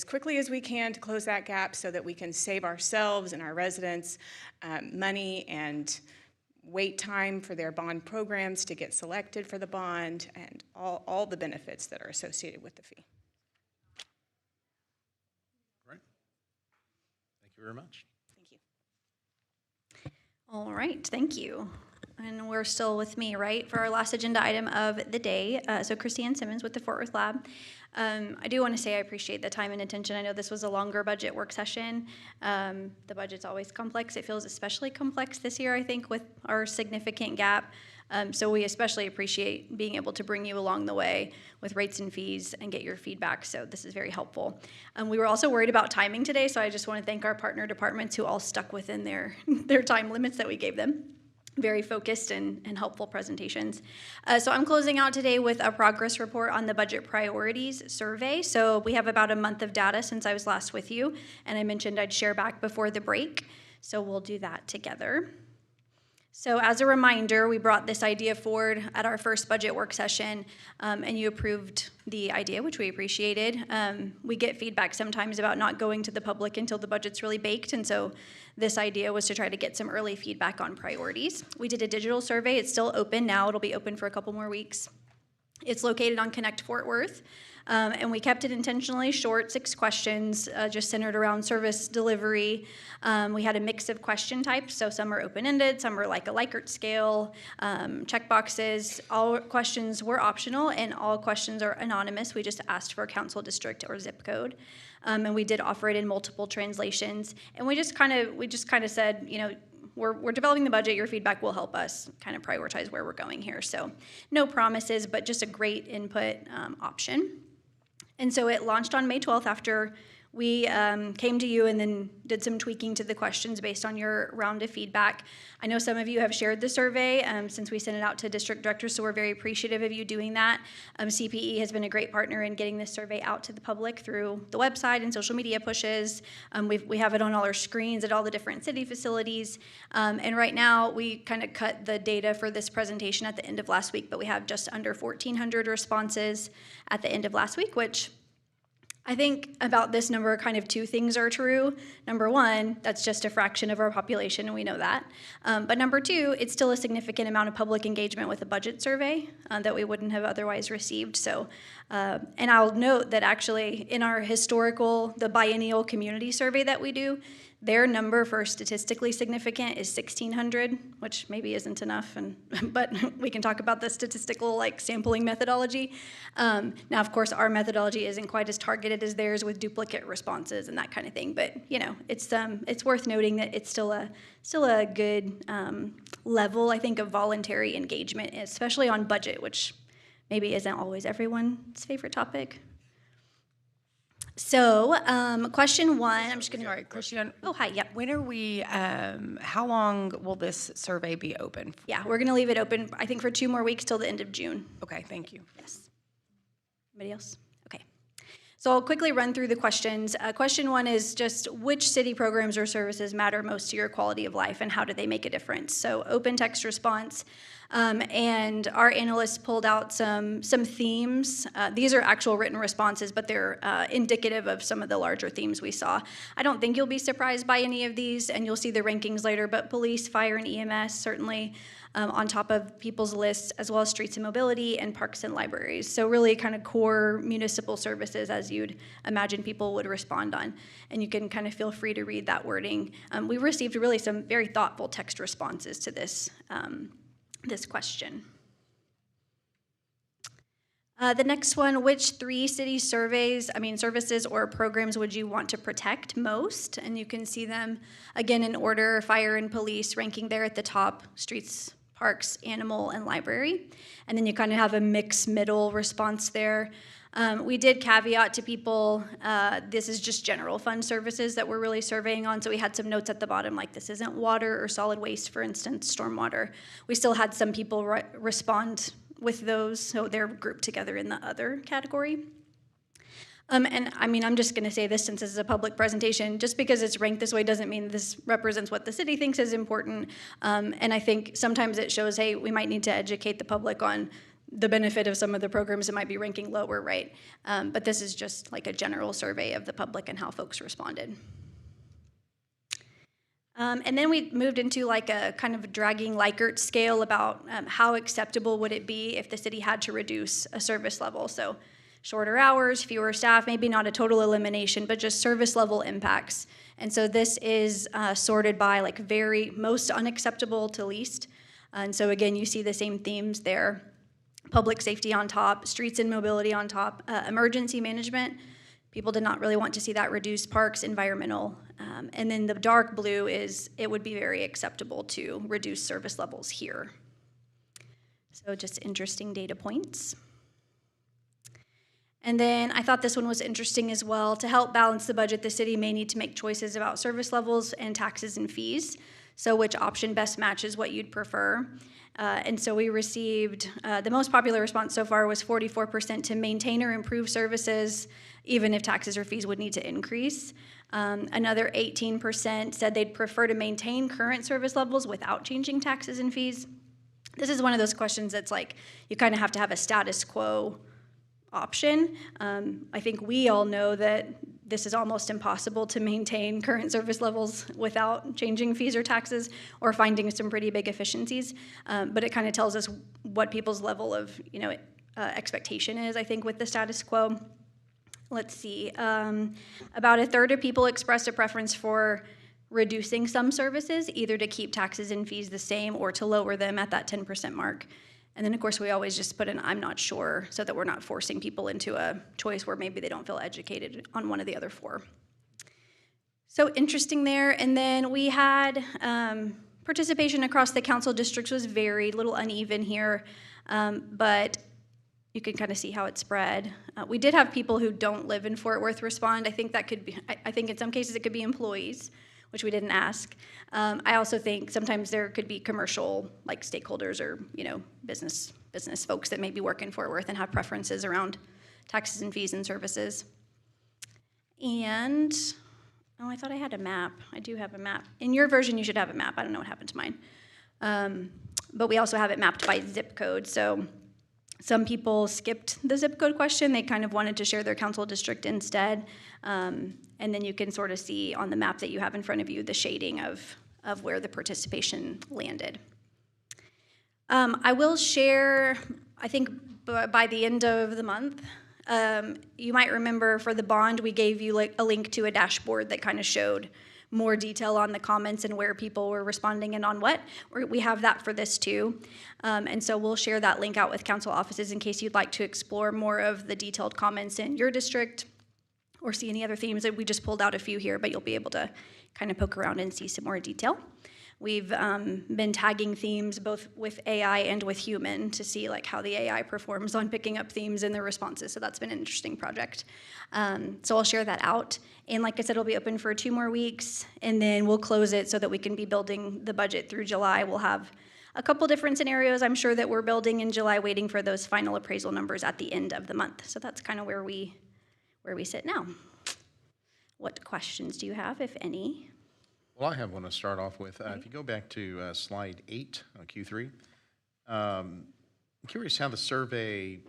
quickly as we can to close that gap so that we can save ourselves and our residents money and wait time for their bond programs to get selected for the bond and all the benefits that are associated with the fee. Right. Thank you very much. Thank you. All right, thank you. And we're still with me, right, for our last agenda item of the day. So Christiane Simmons with the Fort Worth Lab. I do want to say I appreciate the time and attention. I know this was a longer budget work session. The budget's always complex. It feels especially complex this year, I think, with our significant gap. So we especially appreciate being able to bring you along the way with rates and fees and get your feedback. So this is very helpful. We were also worried about timing today, so I just want to thank our partner departments who all stuck within their time limits that we gave them. Very focused and helpful presentations. So I'm closing out today with a progress report on the budget priorities survey. So we have about a month of data since I was last with you, and I mentioned I'd share back before the break. So we'll do that together. So as a reminder, we brought this idea forward at our first budget work session, and you approved the idea, which we appreciated. We get feedback sometimes about not going to the public until the budget's really baked, and so this idea was to try to get some early feedback on priorities. We did a digital survey. It's still open now. It'll be open for a couple more weeks. It's located on Connect Fort Worth. And we kept it intentionally short, 6 questions, just centered around service delivery. We had a mix of question types, so some are open-ended, some are like a Likert scale, checkboxes. All questions were optional, and all questions are anonymous. We just asked for council district or zip code. And we did offer it in multiple translations. And we just kind of said, you know, we're developing the budget. Your feedback will help us kind of prioritize where we're going here. So no promises, but just a great input option. And so it launched on May 12th after we came to you and then did some tweaking to the questions based on your round of feedback. I know some of you have shared the survey since we sent it out to district directors, so we're very appreciative of you doing that. CPE has been a great partner in getting this survey out to the public through the website and social media pushes. We have it on all our screens at all the different city facilities. And right now, we kind of cut the data for this presentation at the end of last week, but we have just under 1,400 responses at the end of last week, which I think about this number, kind of 2 things are true. Number 1, that's just a fraction of our population, and we know that. But number 2, it's still a significant amount of public engagement with a budget survey that we wouldn't have otherwise received. So, and I'll note that actually in our the biennial community survey that we do, their number for statistically significant is 1,600, which maybe isn't enough, but we can talk about the statistical sampling methodology. Now, of course, our methodology isn't quite as targeted as theirs with duplicate responses and that kind of thing. But you know, it's worth noting that it's still a good level, I think, of voluntary engagement, especially on budget, which maybe isn't always everyone's favorite topic. So, question 1, I'm just going to. Sorry, Christiane. Oh, hi, yep. When are we, how long will this survey be open for? Yeah, we're going to leave it open, I think, for 2 more weeks till the end of June. Okay, thank you. Yes. Anybody else? Okay. So I'll quickly run through the questions. Question 1 is just which city programs or services matter most to your quality of life and how do they make a difference? So open text response. And our analysts pulled out some themes. These are actual written responses, but they're indicative of some of the larger themes we saw. I don't think you'll be surprised by any of these, and you'll see the rankings later, but police, fire, and EMS certainly on top of people's lists, as well as streets and mobility and parks and libraries. So really kind of core municipal services as you'd imagine people would respond on. And you can kind of feel free to read that wording. We received really some very thoughtful text responses to this question. The next one, which 3 city services or programs would you want to protect most? And you can see them again in order, fire and police ranking there at the top, streets, parks, animal, and library. And then you kind of have a mixed middle response there. We did caveat to people, this is just general fund services that we're really surveying on, so we had some notes at the bottom like this isn't water or solid waste, for instance, stormwater. We still had some people respond with those, so they're grouped together in the other category. And I mean, I'm just gonna say this since this is a public presentation, just because it's ranked this way doesn't mean this represents what the city thinks is important. And I think sometimes it shows, hey, we might need to educate the public on the benefit of some of the programs that might be ranking lower, right? But this is just like a general survey of the public and how folks responded. And then we moved into like a kind of dragging Likert scale about how acceptable would it be if the city had to reduce a service level. So shorter hours, fewer staff, maybe not a total elimination, but just service level impacts. And so this is sorted by like very most unacceptable to least. And so again, you see the same themes there. Public safety on top, streets and mobility on top, emergency management. People did not really want to see that reduced, parks, environmental. And then the dark blue is it would be very acceptable to reduce service levels here. So just interesting data points. And then I thought this one was interesting as well. To help balance the budget, the city may need to make choices about service levels and taxes and fees. So which option best matches what you'd prefer? And so we received, the most popular response so far was 44% to maintain or improve services, even if taxes or fees would need to increase. Another 18% said they'd prefer to maintain current service levels without changing taxes and fees. This is one of those questions that's like, you kind of have to have a status quo option. I think we all know that this is almost impossible to maintain current service levels without changing fees or taxes or finding some pretty big efficiencies. But it kind of tells us what people's level of expectation is, I think, with the status quo. Let's see. About a third of people expressed a preference for reducing some services, either to keep taxes and fees the same or to lower them at that 10% mark. And then, of course, we always just put an I'm not sure so that we're not forcing people into a choice where maybe they don't feel educated on one of the other 4. So interesting there. And then we had participation across the council districts was varied, a little uneven here, but you can kind of see how it spread. We did have people who don't live in Fort Worth respond. I think that could be, I think in some cases it could be employees, which we didn't ask. I also think sometimes there could be commercial, like stakeholders or business folks that maybe work in Fort Worth and have preferences around taxes and fees and services. And, oh, I thought I had a map. I do have a map. In your version, you should have a map. I don't know what happened to mine. But we also have it mapped by zip code. So some people skipped the zip code question. They kind of wanted to share their council district instead. And then you can sort of see on the map that you have in front of you the shading of where the participation landed. I will share, I think by the end of the month, you might remember for the bond, we gave you like a link to a dashboard that kind of showed more detail on the comments and where people were responding and on what. We have that for this too. And so we'll share that link out with council offices in case you'd like to explore more of the detailed comments in your district or see any other themes. We just pulled out a few here, but you'll be able to kind of poke around and see some more detail. We've been tagging themes both with AI and with human to see like how the AI performs on picking up themes in their responses. So that's been an interesting project. So I'll share that out. And like I said, it'll be open for 2 more weeks, and then we'll close it so that we can be building the budget through July. We'll have a couple different scenarios I'm sure that we're building in July, waiting for those final appraisal numbers at the end of the month. So that's kind of where we where we sit now. What questions do you have, if any? Well, I have one to start off with. If you go back to slide 8 on Q3, I'm curious how the survey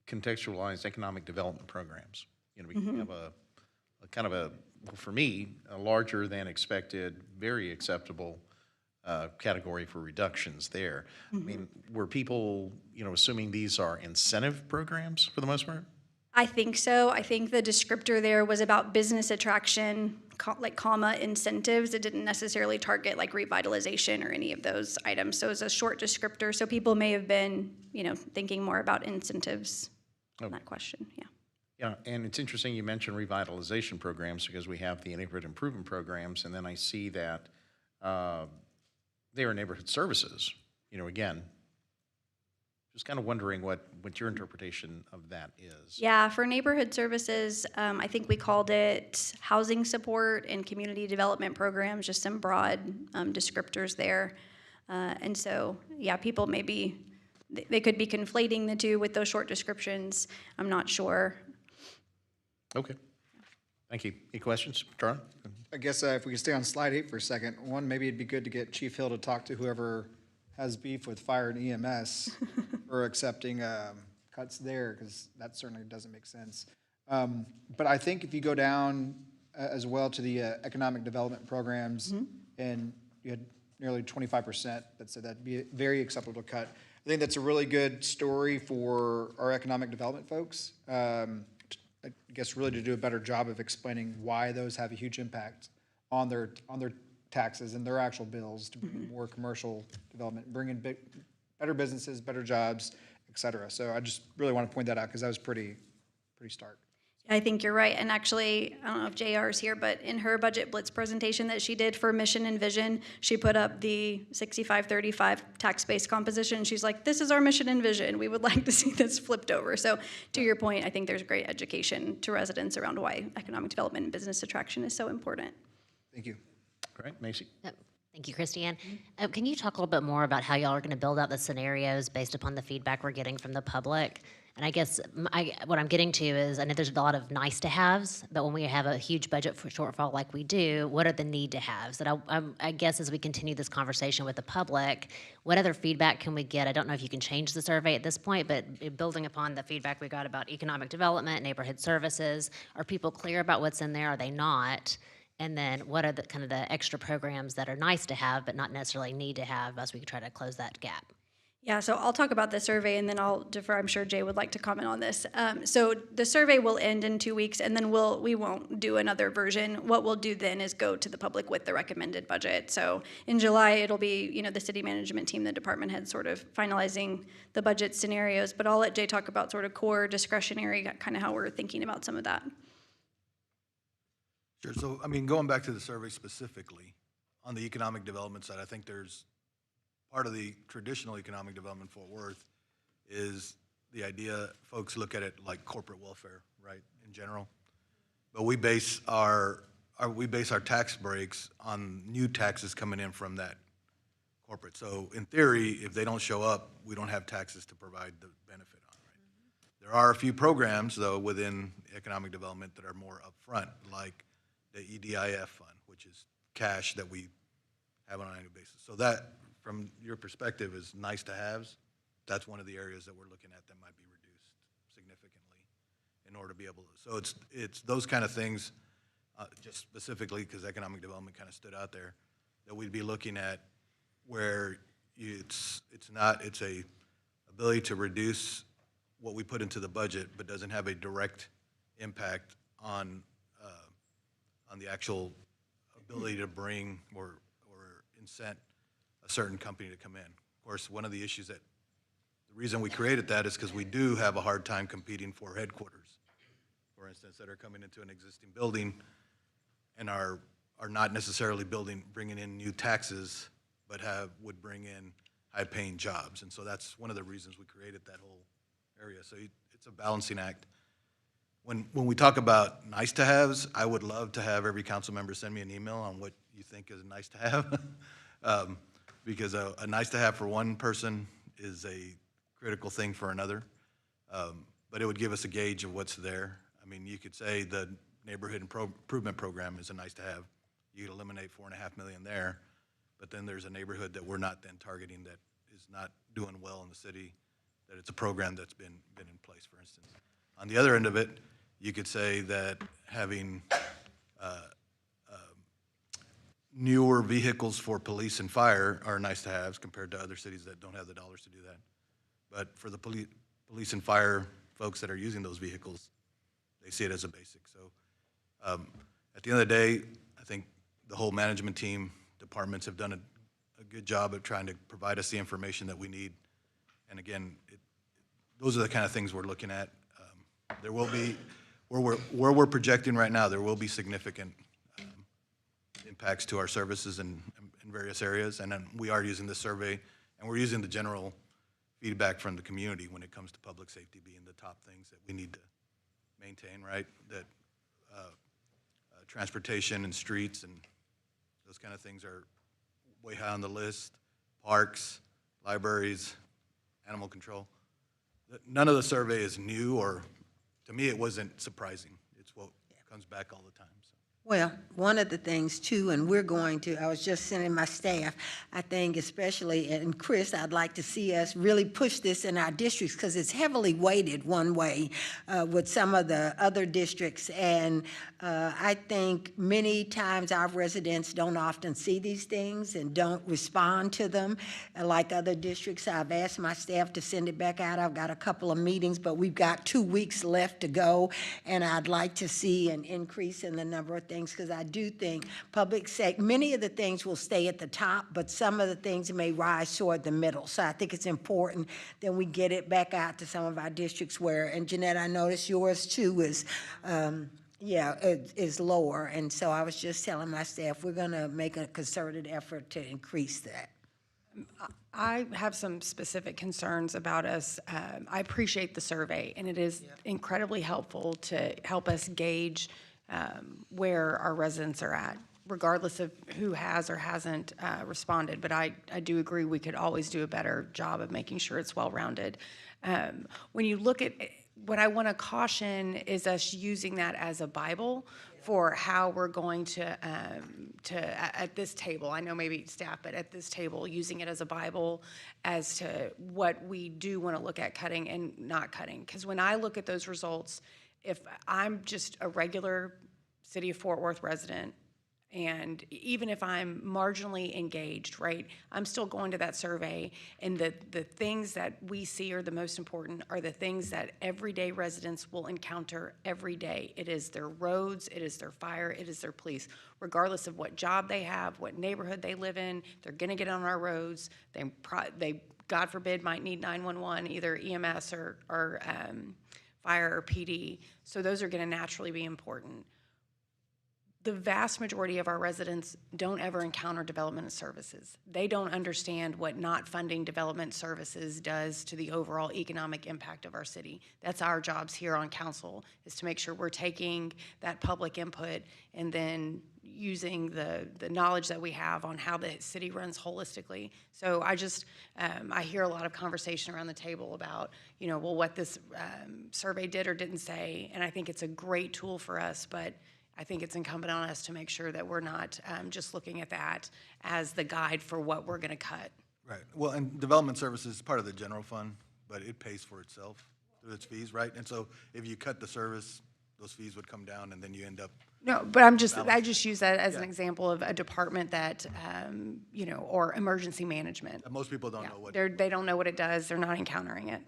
contextualized economic development programs. You know, we have a kind of a, well, for me, a larger than expected, very acceptable category for reductions there. I mean, were people, you know, assuming these are incentive programs for the most part? I think so. I think the descriptor there was about business attraction, like comma incentives. It didn't necessarily target like revitalization or any of those items. So it was a short descriptor. So people may have been, you know, thinking more about incentives on that question. Yeah. Yeah, and it's interesting you mentioned revitalization programs because we have the neighborhood improvement programs, and then I see that they are neighborhood services. You know, again, just kind of wondering what your interpretation of that is. Yeah, for neighborhood services, I think we called it housing support and community development programs, just some broad descriptors there. And so, yeah, people maybe, they could be conflating the two with those short descriptions. I'm not sure. Okay. Thank you. Any questions, Charlie? I guess if we could stay on slide 8 for a second. One, maybe it'd be good to get Chief Hill to talk to whoever has beef with fire and EMS for accepting cuts there, because that certainly doesn't make sense. But I think if you go down as well to the economic development programs, and you had nearly 25% that said that'd be a very acceptable cut. I think that's a really good story for our economic development folks. I guess really to do a better job of explaining why those have a huge impact on their taxes and their actual bills to bring in more commercial development, bring in better businesses, better jobs, et cetera. So I just really want to point that out because that was pretty stark. I think you're right. And actually, I don't know if JR is here, but in her budget blitz presentation that she did for mission and vision, she put up the 65-35 tax-based composition. She's like, this is our mission and vision. We would like to see this flipped over. So to your point, I think there's great education to residents around why economic development and business attraction is so important. Thank you. All right, Macy. Thank you, Christiane. Can you talk a little bit more about how y'all are going to build out the scenarios based upon the feedback we're getting from the public? And I guess what I'm getting to is, I know there's a lot of nice to haves, but when we have a huge budget for shortfall like we do, what are the need to haves? And I guess as we continue this conversation with the public, what other feedback can we get? I don't know if you can change the survey at this point, but building upon the feedback we got about economic development, neighborhood services, are people clear about what's in there? Are they not? And then what are the kind of the extra programs that are nice to have but not necessarily need to have as we try to close that gap? Yeah, so I'll talk about the survey and then I'll defer. I'm sure Jay would like to comment on this. So the survey will end in 2 weeks and then we won't do another version. What we'll do then is go to the public with the recommended budget. So in July, it'll be, the city management team, the department head sort of finalizing the budget scenarios, but I'll let Jay talk about sort of core discretionary, kind of how we're thinking about some of that. Sure. So, I mean, going back to the survey specifically, on the economic development side, I think there's part of the traditional economic development Fort Worth is the idea folks look at it like corporate welfare, right, in general. But we base our tax breaks on new taxes coming in from that corporate. So in theory, if they don't show up, we don't have taxes to provide the benefit on, right? There are a few programs, though, within economic development that are more upfront, like the EDIF fund, which is cash that we have on an annual basis. So that, from your perspective, is nice to haves. That's one of the areas that we're looking at that might be reduced significantly in order to be able to. So it's those kind of things, just specifically because economic development kind of stood out there, that we'd be looking at where it's a ability to reduce what we put into the budget, but doesn't have a direct impact on the actual ability to bring or incent a certain company to come in. Of course, one of the issues the reason we created that is because we do have a hard time competing for headquarters, for instance, that are coming into an existing building and are not necessarily bringing in new taxes, but would bring in high-paying jobs. And so that's one of the reasons we created that whole area. So it's a balancing act. When we talk about nice-to-haves, I would love to have every council member send me an email on what you think is nice to have. Because a nice to have for one person is a critical thing for another. but it would give us a gauge of what's there. I mean, you could say the neighborhood improvement program is a nice to have. You could eliminate 4.5 million there, but then there's a neighborhood that we're not then targeting that is not doing well in the city, that it's a program that's been in place, for instance. On the other end of it, you could say that having newer vehicles for police and fire are nice to haves compared to other cities that don't have the dollars to do that. But for the police and fire folks that are using those vehicles, they see it as a basic. So at the end of the day, I think the whole management team, departments have done a good job of trying to provide us the information that we need. And again, those are the kind of things we're looking at. There will be, where we're projecting right now, there will be significant impacts to our services in various areas. And then we are using the survey, and we're using the general feedback from the community when it comes to public safety being the top things that we need to maintain, right? That transportation and streets and those kind of things are way high on the list. Parks, libraries, animal control. None of the survey is new, or to me, it wasn't surprising. It's what comes back all the time. Well, one of the things too, and I was just sending my staff, I think especially, and Chris, I'd like to see us really push this in our districts because it's heavily weighted one way with some of the other districts. And I think many times our residents don't often see these things and don't respond to them like other districts. I've asked my staff to send it back out. I've got a couple of meetings, but we've got 2 weeks left to go. And I'd like to see an increase in the number of things, because I do think many of the things will stay at the top, but some of the things may rise toward the middle. So I think it's important that we get it back out to some of our districts and Jeanette, I noticed yours too is, is lower. And so I was just telling my staff, we're gonna make a concerted effort to increase that. I have some specific concerns about us. I appreciate the survey, and it is incredibly helpful to help us gauge where our residents are at, regardless of who has or hasn't responded. But I do agree we could always do a better job of making sure it's well-rounded. When you look at, what I want to caution is us using that as a Bible for how we're going to at this table, I know maybe staff, but at this table, using it as a Bible as to what we do want to look at cutting and not cutting. Because when I look at those results, if I'm just a regular City of Fort Worth resident, and even if I'm marginally engaged, right, I'm still going to that survey, and the things that we see are the most important are the things that everyday residents will encounter every day. It is their roads, it is their fire, it is their police. Regardless of what job they have, what neighborhood they live in, they're gonna get on our roads. They God forbid, might need 911, either EMS or fire or PD. So those are gonna naturally be important. The vast majority of our residents don't ever encounter development services. They don't understand what not funding development services does to the overall economic impact of our city. That's our jobs here on council, is to make sure we're taking that public input and then using the knowledge that we have on how the city runs holistically. So I hear a lot of conversation around the table about, what this survey did or didn't say, and I think it's a great tool for us, but I think it's incumbent on us to make sure that we're not just looking at that as the guide for what we're gonna cut. Right. Well, and development services is part of the general fund, but it pays for itself through its fees, right? And so if you cut the service, those fees would come down, and then you end up. No, but I just use that as an example of a department that, or emergency management. Most people don't know what. They don't know what it does. They're not encountering it.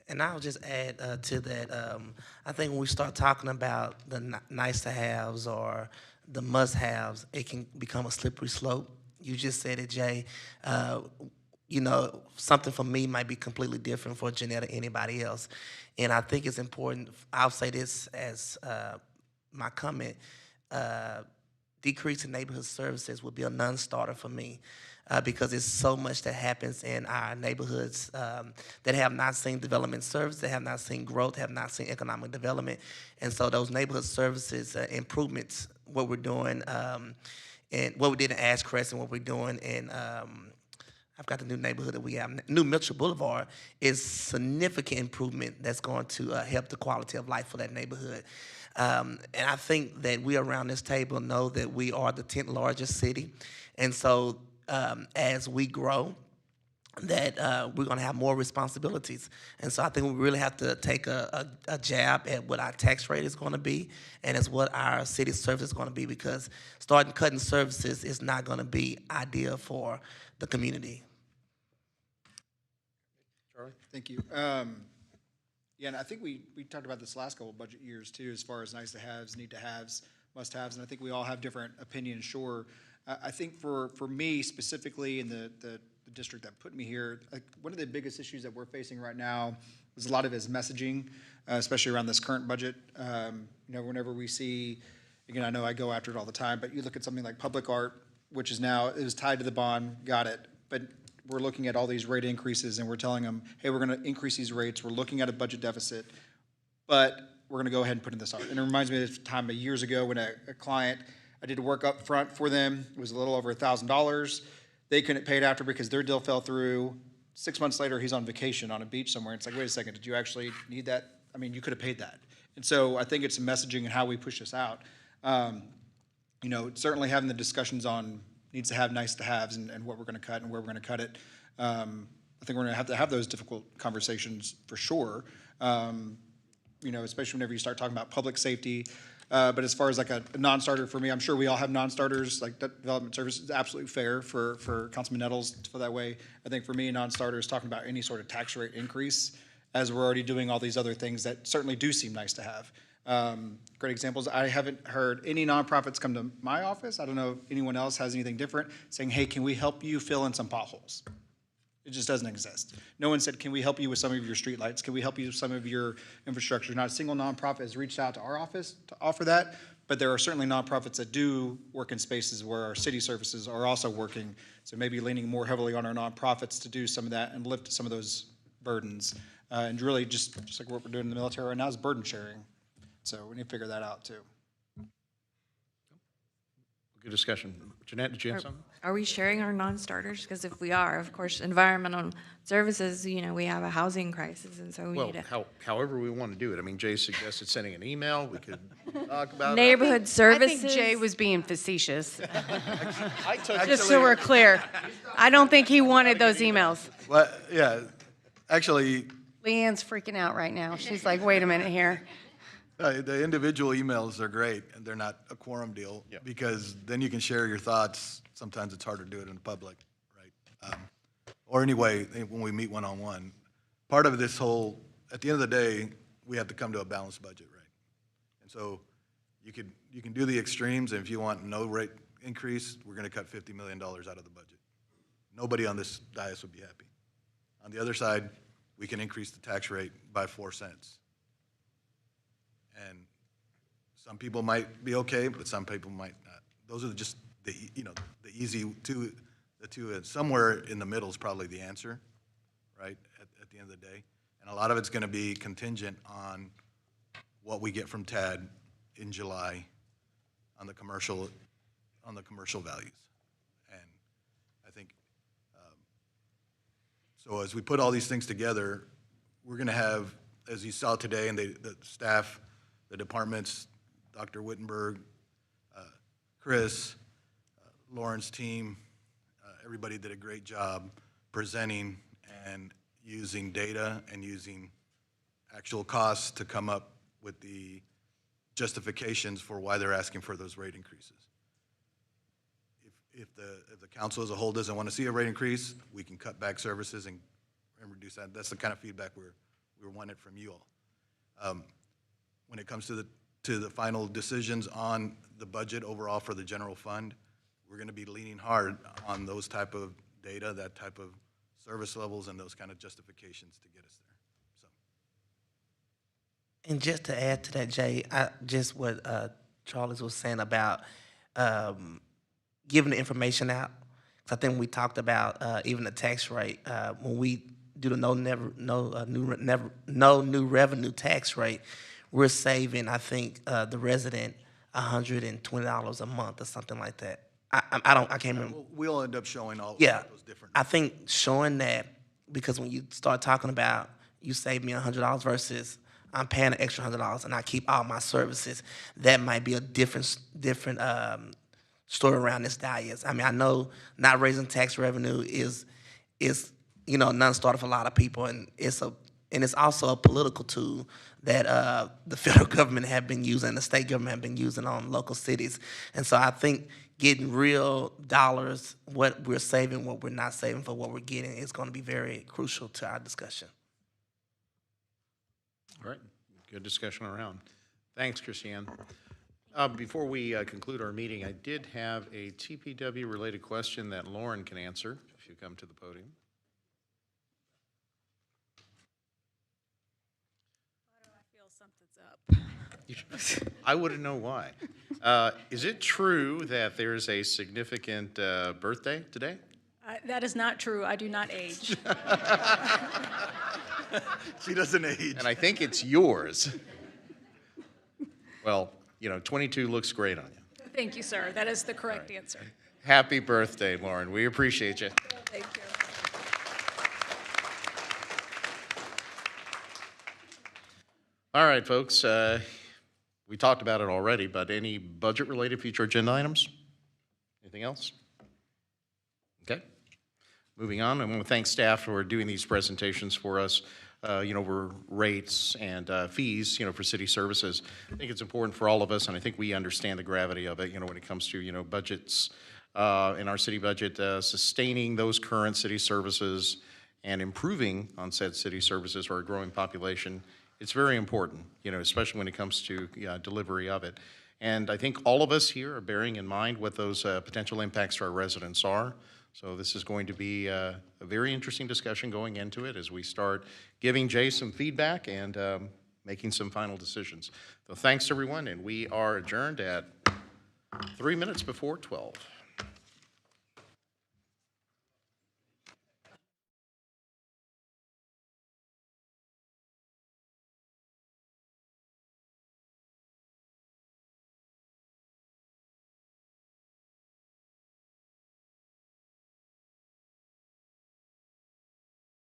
And I'll just add to that, I think when we start talking about the nice-to-haves or the must-haves, it can become a slippery slope. You just said it, Jay. Something for me might be completely different for Jeanette or anybody else. And I think it's important, I'll say this as my comment, decrease in neighborhood services would be a non-starter for me. Because there's so much that happens in our neighborhoods that have not seen development services, that have not seen growth, have not seen economic development. And so those neighborhood services improvements, what we're doing, and what we did in Ash Crest and what we're doing in I've got the new neighborhood that we have. New Mitchell Boulevard is significant improvement that's going to help the quality of life for that neighborhood. And I think that we around this table know that we are the 10th largest city. And so as we grow, that we're going to have more responsibilities. And so I think we really have to take a jab at what our tax rate is going to be and as what our city service is going to be, because starting cutting services is not going to be ideal for the community. Charlie? Thank you. Yeah, and I think we talked about this last couple of budget years too, as far as nice to haves, need to haves, must haves, and I think we all have different opinions, sure. I think for me specifically in the district that put me here, one of the biggest issues that we're facing right now is a lot of it is messaging, especially around this current budget. Whenever we see, again, I know I go after it all the time, but you look at something like public art, which is now, it was tied to the bond, got it, but we're looking at all these rate increases and we're telling them, hey, we're gonna increase these rates, we're looking at a budget deficit, but we're gonna go ahead and put in this art. And it reminds me of the time years ago when a client, I did work up front for them, it was a little over $1,000. They couldn't pay it after because their deal fell through. 6 months later, he's on vacation on a beach somewhere. It's like, wait a second, did you actually need that? I mean, you could have paid that. And so I think it's messaging and how we push this out. Certainly having the discussions on needs to have, nice to haves, and what we're gonna cut and where we're gonna cut it. I think we're gonna have to have those difficult conversations for sure. Especially whenever you start talking about public safety. But as far as like a non-starter for me, I'm sure we all have non-starters, like development services is absolutely fair for Councilman Nettles to feel that way. I think for me, a non-starter is talking about any sort of tax rate increase, as we're already doing all these other things that certainly do seem nice to have. Great examples, I haven't heard any nonprofits come to my office, I don't know if anyone else has anything different, saying, hey, can we help you fill in some potholes? It just doesn't exist. No one said, can we help you with some of your streetlights? Can we help you with some of your infrastructure? Not a single nonprofit has reached out to our office to offer that, but there are certainly nonprofits that do work in spaces where our city services are also working. So maybe leaning more heavily on our nonprofits to do some of that and lift some of those burdens. And really just like what we're doing in the military right now is burden sharing. So we need to figure that out too. Good discussion. Jeanette, did you have something? Are we sharing our non-starters? Because if we are, of course, environmental services, we have a housing crisis, and so we Well, need to. however we want to do it. I mean, Jay suggested sending an email. We could talk about it. Neighborhood services. I think Jay was being facetious, I took just so we're clear. I don't think he wanted those emails. Well, yeah, actually, Leanne's freaking out right now. She's like, wait a minute here. the individual emails are great, and they're not a quorum deal, because then you can share your thoughts. Sometimes it's hard to do it in public, right? Or anyway, when we meet one-on-one. Part of this whole, at the end of the day, we have to come to a balanced budget, right? And so you can do the extremes, and if you want no rate increase, we're gonna cut $50 million out of the budget. Nobody on this dais would be happy. On the other side, we can increase the tax rate by 4 cents. And some people might be okay, but some people might not. Those are just the easy two, and somewhere in the middle is probably the answer, right, at the end of the day. And a lot of it's gonna be contingent on what we get from TAD in July on the commercial values. And I think, so as we put all these things together, we're gonna have, as you saw today, and the staff, the departments, Dr. Wittenberg, Chris, Lauren's team, everybody did a great job presenting and using data and using actual costs to come up with the justifications for why they're asking for those rate increases. If the council as a whole doesn't want to see a rate increase, we can cut back services and reduce that. That's the kind of feedback we wanted from you all. When it comes to the final decisions on the budget overall for the general fund, we're going to be leaning hard on those type of data, that type of service levels, and those kind of justifications to get us there. So. And just to add to that, Jay, just what Charles was saying about giving the information out. I think we talked about even the tax rate when we do the no new revenue tax rate. We're saving, I think, the resident $120 a month or something like that. I can't remember. We'll end up showing all Yeah, those different. I think showing that, because when you start talking about you save me $100 versus I'm paying an extra $100 and I keep all my services, that might be a different story around this dais. I mean, I know not raising tax revenue is a non-starter for a lot of people, and it's also a political tool that the federal government have been using, the state government have been using on local cities. And so I think getting real dollars, what we're saving, what we're not saving for what we're getting, is going to be very crucial to our discussion. All right, good discussion around. Thanks, Christiane. Before we conclude our meeting, I did have a TPW-related question that Lauren can answer, if you come to the podium. I wouldn't know why. Is it true that there's a significant birthday today? That is not true. I do not age. She doesn't age. And I think it's yours. Well, 22 looks great on you. Thank you, sir. That is the correct answer. Happy birthday, Lauren. We appreciate you. Thank you. All right, folks. We talked about it already, but any budget-related future agenda items? Anything else? Okay. Moving on, I want to thank staff for doing these presentations for us, over rates and fees, for city services. I think it's important for all of us, and I think we understand the gravity of it, when it comes to, budgets in our city budget, sustaining those current city services and improving on said city services for a growing population. It's very important, especially when it comes to delivery of it. And I think all of us here are bearing in mind what those potential impacts to our residents are. So this is going to be a very interesting discussion going into it as we start giving Jay some feedback and making some final decisions. So thanks, everyone, and we are adjourned at 3 minutes before 12.